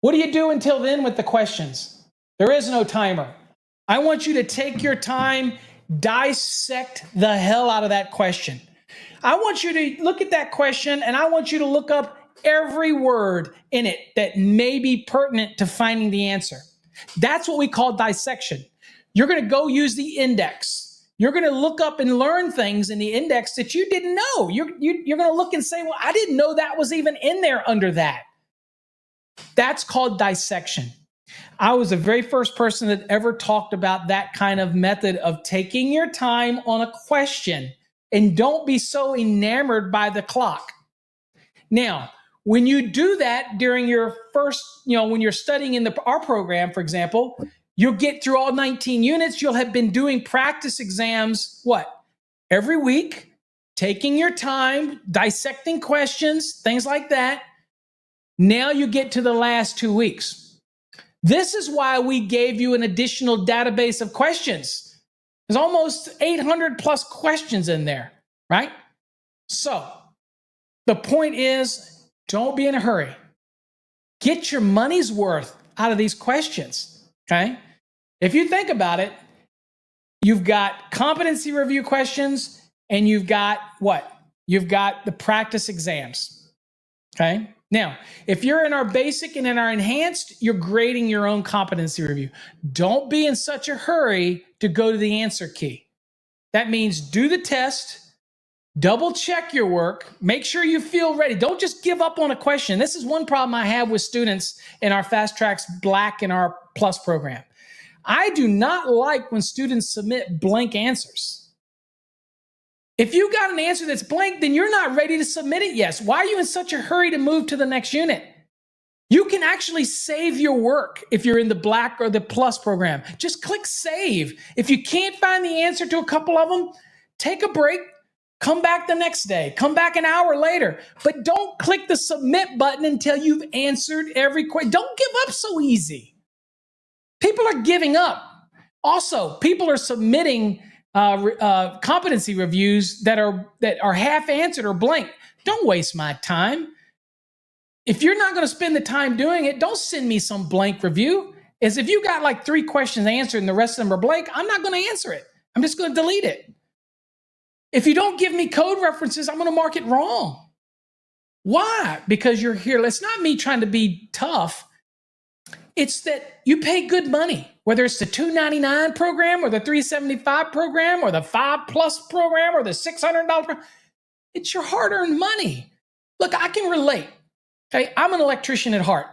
What do you do until then with the questions? There is no timer. I want you to take your time, dissect the hell out of that question. I want you to look at that question, and I want you to look up every word in it that may be pertinent to finding the answer. That's what we call dissection. You're going to go use the index. You're going to look up and learn things in the index that you didn't know. You're going to look and say, well, I didn't know that was even in there under that. That's called dissection. I was the very first person that ever talked about that kind of method of taking your time on a question, and don't be so enamored by the clock. Now, when you do that during your first, when you're studying in our program, for example, you'll get through all 19 units. You'll have been doing practice exams, every week, taking your time, dissecting questions, things like that. Now you get to the last 2 weeks. This is why we gave you an additional database of questions. There's almost 800 plus questions in there, right? So the point is, don't be in a hurry. Get your money's worth out of these questions, okay? If you think about it, you've got competency review questions, and you've got what? You've got the practice exams, okay? Now, if you're in our basic and in our enhanced, you're grading your own competency review. Don't be in such a hurry to go to the answer key. That means do the test, double check your work, make sure you feel ready. Don't just give up on a question. This is one problem I have with students in our Fastracks Black and our Plus program. I do not like when students submit blank answers. If you got an answer that's blank, then you're not ready to submit it yet. Why are you in such a hurry to move to the next unit? You can actually save your work if you're in the Black or the Plus program. Just click save. If you can't find the answer to a couple of them, take a break, come back the next day, come back an hour later. But don't click the submit button until you've answered every question. Don't give up so easy. People are giving up. Also, people are submitting competency reviews that are half answered or blank. Don't waste my time. If you're not going to spend the time doing it, don't send me some blank review. is if you got like 3 questions answered and the rest of them are blank, I'm not going to answer it. I'm just going to delete it. If you don't give me code references, I'm going to mark it wrong. Why? Because you're here. It's not me trying to be tough. It's that you pay good money, whether it's the $299 program or the $375 program or the 5+ program or the $600 program. It's your hard-earned money. Look, I can relate. Okay, I'm an electrician at heart.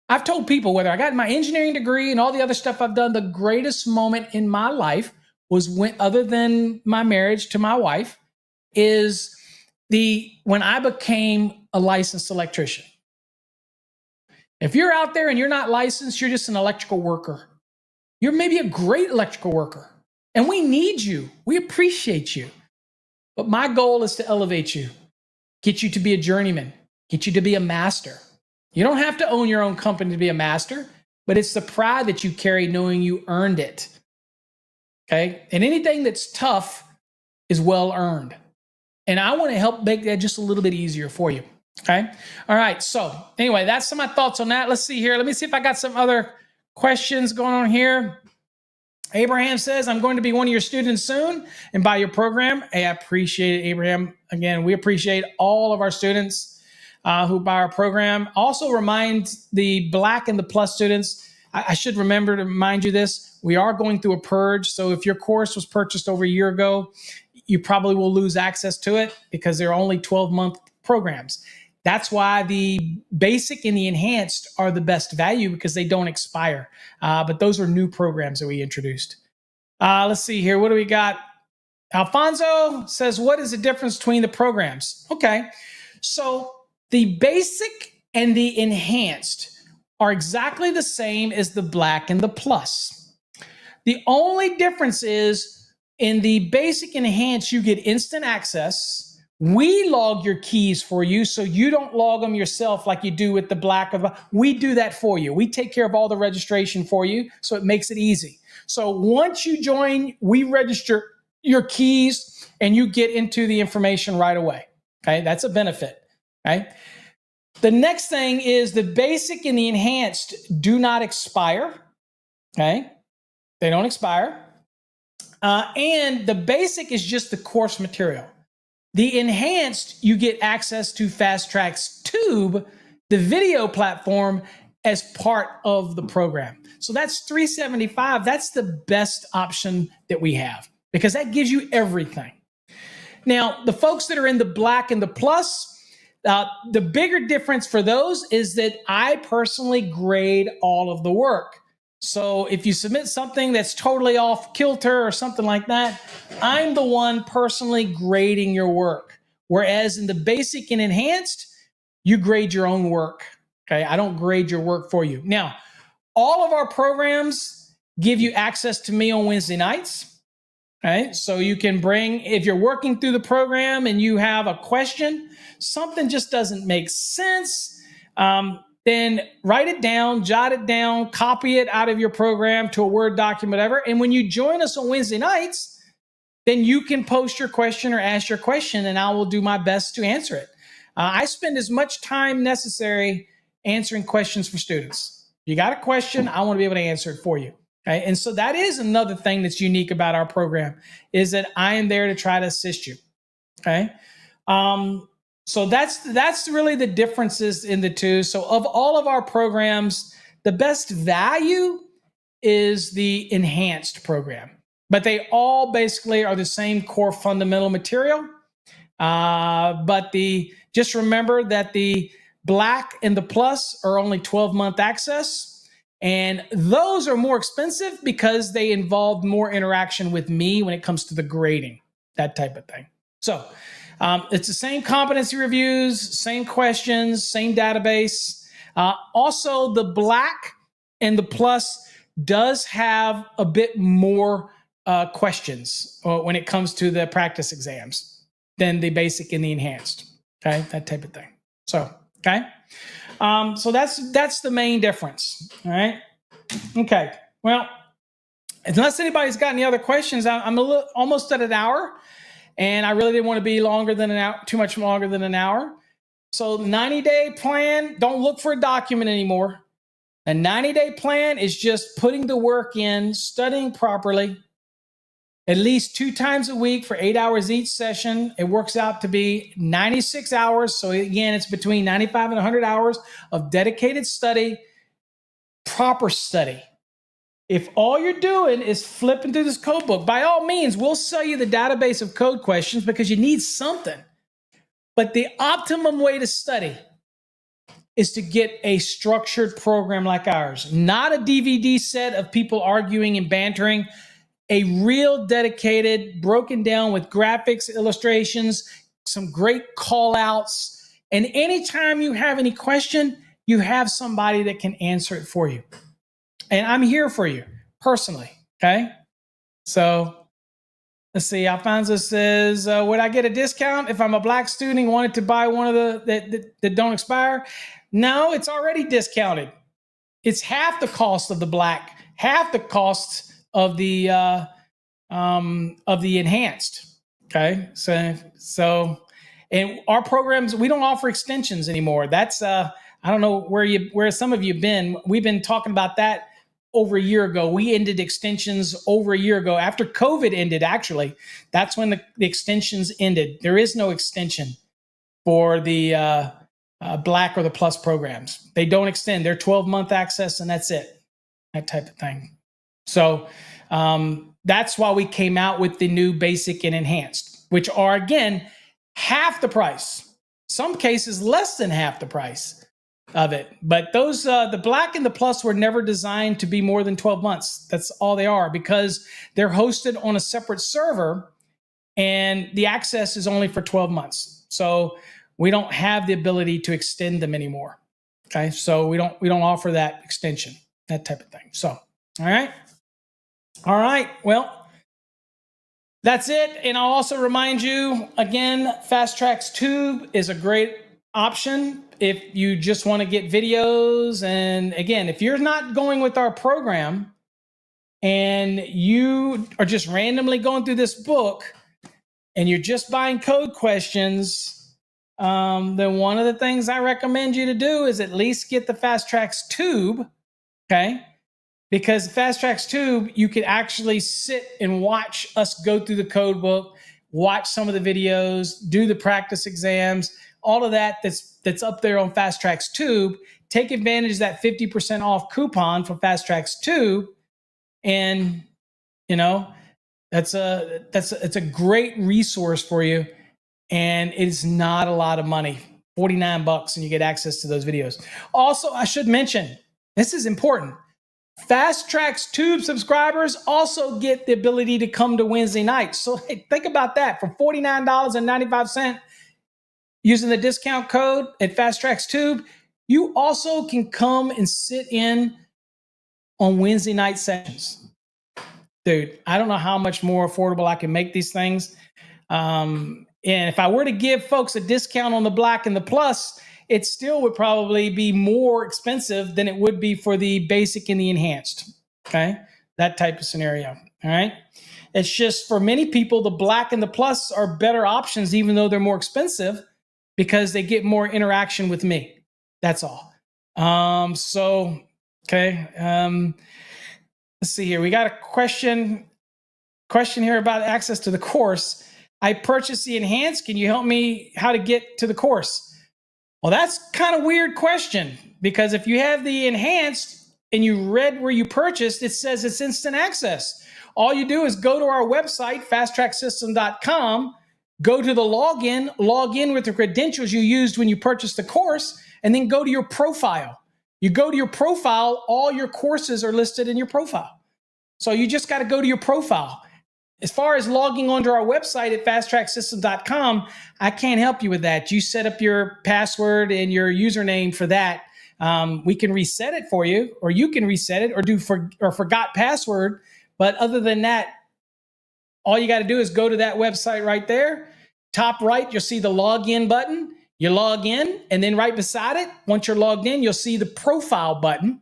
I've told people, whether I got my engineering degree and all the other stuff I've done, the greatest moment in my life was when, other than my marriage to my wife, is when I became a licensed electrician. If you're out there and you're not licensed, you're just an electrical worker. You're maybe a great electrical worker, and we need you. We appreciate you. But my goal is to elevate you, get you to be a journeyman, get you to be a master. You don't have to own your own company to be a master, but it's the pride that you carry knowing you earned it. Okay? And anything that's tough is well earned. And I want to help make that just a little bit easier for you. Okay? All right. So anyway, that's some of my thoughts on that. Let's see here. Let me see if I got some other questions going on here. Abraham says, I'm going to be one of your students soon and buy your program. Hey, I appreciate it, Abraham. Again, we appreciate all of our students who buy our program. Also remind the Black and the Plus students, I should remember to remind you this, we are going through a purge. So if your course was purchased over a year ago, you probably will lose access to it because they're only 12-month programs. That's why the basic and the enhanced are the best value because they don't expire. But those are new programs that we introduced. Let's see here. What do we got? Alfonso says, what is the difference between the programs? Okay. So the basic and the enhanced are exactly the same as the Black and the Plus. The only difference is in the basic and enhanced, you get instant access. We log your keys for you, so you don't log them yourself like you do with the Black. We do that for you. We take care of all the registration for you, so it makes it easy. So once you join, we register your keys, and you get into the information right away. Okay, that's a benefit. Okay. The next thing is the basic and the enhanced do not expire. Okay, they don't expire, and the basic is just the course material. The enhanced, you get access to Fastracks Tube, the video platform, as part of the program. So that's $375. That's the best option that we have because that gives you everything. Now, the folks that are in the Black and the Plus, the bigger difference for those is that I personally grade all of the work. So if you submit something that's totally off kilter or something like that, I'm the one personally grading your work. Whereas in the basic and enhanced, you grade your own work. Okay, I don't grade your work for you. Now, all of our programs give you access to me on Wednesday nights. Okay, so you can bring, if you're working through the program and you have a question, something just doesn't make sense, then write it down, jot it down, copy it out of your program to a Word document, whatever. And when you join us on Wednesday nights, then you can post your question or ask your question, and I will do my best to answer it. I spend as much time necessary answering questions for students. You got a question, I want to be able to answer it for you. Okay? And so that is another thing that's unique about our program, is that I am there to try to assist you. Okay. So that's really the differences in the two. So of all of our programs, the best value is the enhanced program, but they all basically are the same core fundamental material. But just remember that the Black and the Plus are only 12-month access, and those are more expensive because they involve more interaction with me when it comes to the grading, that type of thing. So it's the same competency reviews, same questions, same database. Also, the Black and the Plus does have a bit more questions when it comes to the practice exams than the basic and the enhanced. Okay, that type of thing. So, okay. So that's the main difference. All right. Okay. Well, unless anybody's got any other questions, I'm almost at an hour. And I really didn't want to be longer than an hour, too much longer than an hour. So 90-day plan, don't look for a document anymore. A 90-day plan is just putting the work in, studying properly, at least 2 times a week for 8 hours each session. It works out to be 96 hours. So again, it's between 95 and 100 hours of dedicated study, proper study. If all you're doing is flipping through this code book, by all means, we'll sell you the database of code questions because you need something. But the optimum way to study is to get a structured program like ours, not a DVD set of people arguing and bantering, a real dedicated, broken down with graphics, illustrations, some great call outs. And anytime you have any question, you have somebody that can answer it for you. And I'm here for you personally. Okay. So let's see. Alfonso says, would I get a discount if I'm a black student and wanted to buy one of the that don't expire? No, it's already discounted. It's half the cost of the black, half the cost of the enhanced. Okay, so and our programs, we don't offer extensions anymore. That's I don't know where some of you have been. We've been talking about that over a year ago. We ended extensions over a year ago. After COVID ended, actually, that's when the extensions ended. There is no extension for the black or the plus programs. They don't extend. They're 12-month access and that's it. That type of thing. So that's why we came out with the new basic and enhanced, which are, again, half the price. Some cases less than half the price of it. But those, the black and the plus were never designed to be more than 12 months. That's all they are, because they're hosted on a separate server and the access is only for 12 months. So we don't have the ability to extend them anymore. Okay. So we don't offer that extension, that type of thing. So, all right. All right. Well, that's it. And I'll also remind you again, Fastracks Tube is a great option if you just want to get videos. And again, if you're not going with our program and you are just randomly going through this book and you're just buying code questions, then one of the things I recommend you to do is at least get the Fastracks Tube, okay? Because Fastracks Tube, you can actually sit and watch us go through the code book, watch some of the videos, do the practice exams, all of that's up there on Fastracks Tube. Take advantage of that 50% off coupon for Fastracks Tube, and you know it's a great resource for you, and it's not a lot of money. $49 and you get access to those videos. Also, I should mention, this is important. Fastracks Tube subscribers also get the ability to come to Wednesday nights. So hey, think about that. For $49.95 using the discount code at Fastracks Tube, you also can come and sit in on Wednesday night sessions. Dude, I don't know how much more affordable I can make these things. And if I were to give folks a discount on the black and the plus, it still would probably be more expensive than it would be for the basic and the enhanced. Okay, that type of scenario. All right. It's just for many people, the black and the plus are better options, even though they're more expensive, because they get more interaction with me. That's all. Okay. Let's see here. We got a question here about access to the course. I purchased the enhanced. Can you help me how to get to the course? Well, that's kind of a weird question, because if you have the enhanced and you read where you purchased, it says it's instant access. All you do is go to our website, fastracksystem.com, go to the login, log in with the credentials you used when you purchased the course, and then go to your profile. You go to your profile, all your courses are listed in your profile. So you just got to go to your profile. As far as logging onto our website at fastracksystem.com, I can't help you with that. You set up your password and your username for that. We can reset it for you, or you can reset it, or do forgot password. But other than that, all you got to do is go to that website right there. Top right, you'll see the login button. You log in, and then right beside it, once you're logged in, you'll see the profile button.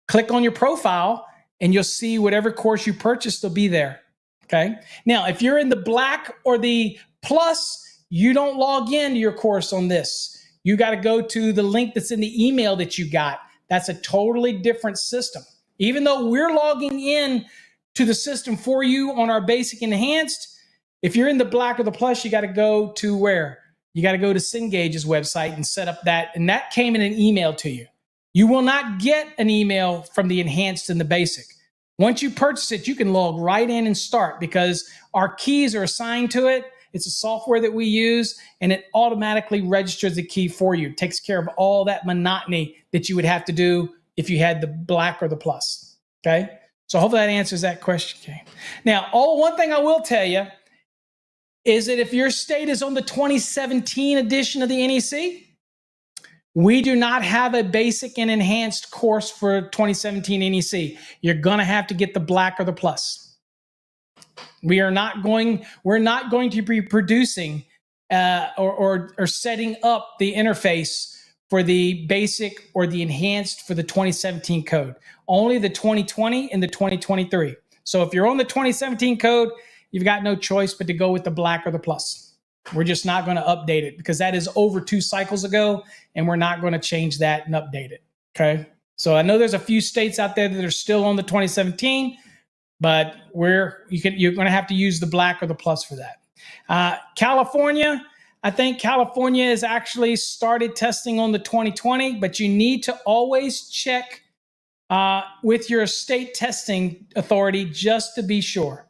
Click on your profile, and you'll see whatever course you purchased will be there. Okay. Now, if you're in the black or the plus, you don't log into your course on this. You got to go to the link that's in the email that you got. That's a totally different system. Even though we're logging in to the system for you on our basic enhanced, if you're in the black or the plus, you got to go to where? You got to go to Cengage's website and set up that. And that came in an email to you. You will not get an email from the enhanced and the basic. Once you purchase it, you can log right in and start because our keys are assigned to it. It's a software that we use, and it automatically registers the key for you. It takes care of all that monotony that you would have to do if you had the black or the plus. Okay? So hopefully that answers that question. Okay. Now, one thing I will tell you is that if your state is on the 2017 edition of the NEC, we do not have a basic and enhanced course for 2017 NEC. You're going to have to get the black or the plus. We're not going to be producing or setting up the interface for the basic or the enhanced for the 2017 code. Only the 2020 and the 2023. So if you're on the 2017 code, you've got no choice but to go with the black or the plus. We're just not going to update it because that is over 2 cycles ago, and we're not going to change that and update it. Okay. So I know there's a few states out there that are still on the 2017, but you're going to have to use the black or the plus for that. California, I think California has actually started testing on the 2020, but you need to always check with your state testing authority just to be sure.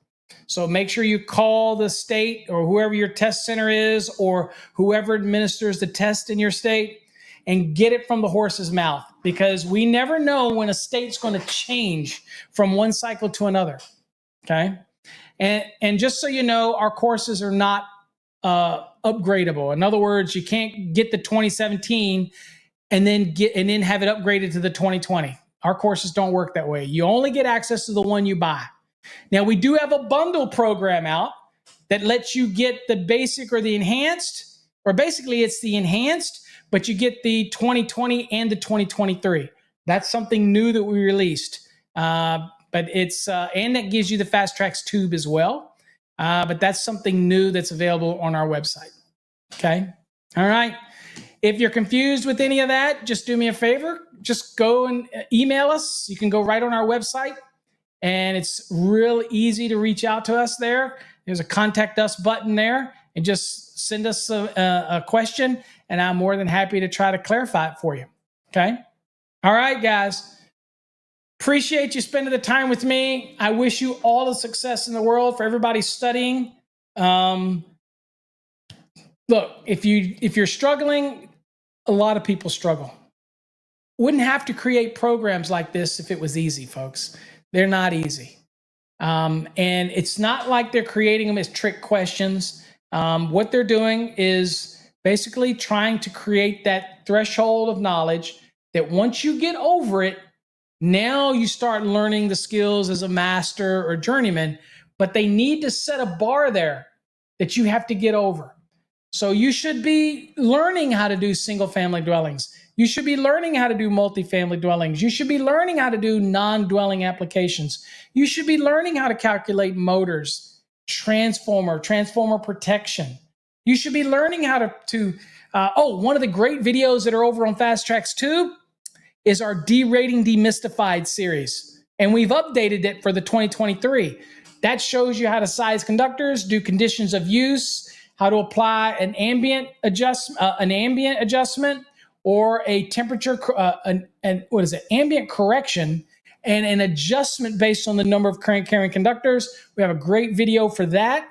So make sure you call the state or whoever your test center is or whoever administers the test in your state and get it from the horse's mouth, because we never know when a state's going to change from one cycle to another. Okay. And just so you know, our courses are not upgradable. In other words, you can't get the 2017 and then have it upgraded to the 2020. Our courses don't work that way. You only get access to the one you buy. Now, we do have a bundle program out that lets you get the basic or the enhanced, or basically it's the enhanced, but you get the 2020 and the 2023. That's something new that we released. But it's, and that gives you the Fastracks tube as well. But that's something new that's available on our website. Okay. All right. If you're confused with any of that, just do me a favor. Just go and email us. You can go right on our website. And it's real easy to reach out to us there. There's a contact us button there, and just send us a question, and I'm more than happy to try to clarify it for you. Okay? All right, guys. Appreciate you spending the time with me. I wish you all the success in the world for everybody studying. Look, if you're struggling, a lot of people struggle. Wouldn't have to create programs like this if it was easy, folks. They're not easy. And it's not like they're creating them as trick questions. What they're doing is basically trying to create that threshold of knowledge that once you get over it, now you start learning the skills as a master or journeyman, but they need to set a bar there that you have to get over. So you should be learning how to do single family dwellings. You should be learning how to do multifamily dwellings. You should be learning how to do non-dwelling applications. You should be learning how to calculate motors, transformer protection. You should be learning how to one of the great videos that are over on Fastracks Tube is our derating demystified series. And we've updated it for the 2023. That shows you how to size conductors, do conditions of use, how to apply an ambient adjustment, or a temperature, ambient correction, and an adjustment based on the number of current carrying conductors. We have a great video for that,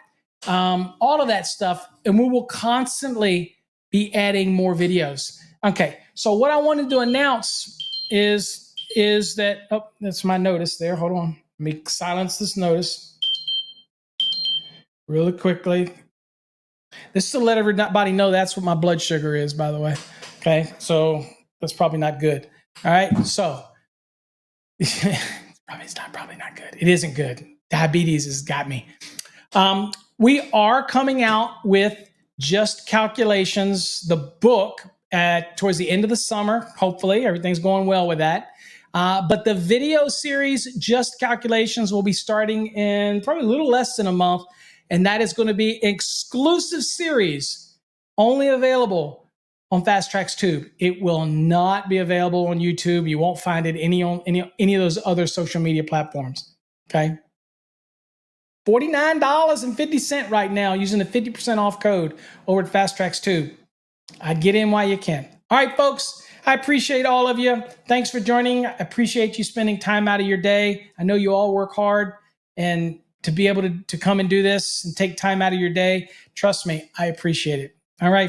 all of that stuff, and we will constantly be adding more videos. Okay, so what I wanted to announce is that, that's my notice there. Hold on, let me silence this notice really quickly. This is to let everybody know that's what my blood sugar is, by the way. Okay, so that's probably not good. All right, so it's probably not good. It isn't good. Diabetes has got me. We are coming out with Just Calculations, the book, towards the end of the summer. Hopefully, everything's going well with that. But the video series, Just Calculations, will be starting in probably a little less than a month. And that is going to be an exclusive series, only available on Fastracks Tube. It will not be available on YouTube. You won't find it on any of those other social media platforms. Okay. $49.50 right now using the 50% off code over at Fastracks Tube. I'd get in while you can. All right, folks, I appreciate all of you. Thanks for joining. I appreciate you spending time out of your day. I know you all work hard, and to be able to come and do this and take time out of your day, trust me, I appreciate it. All right.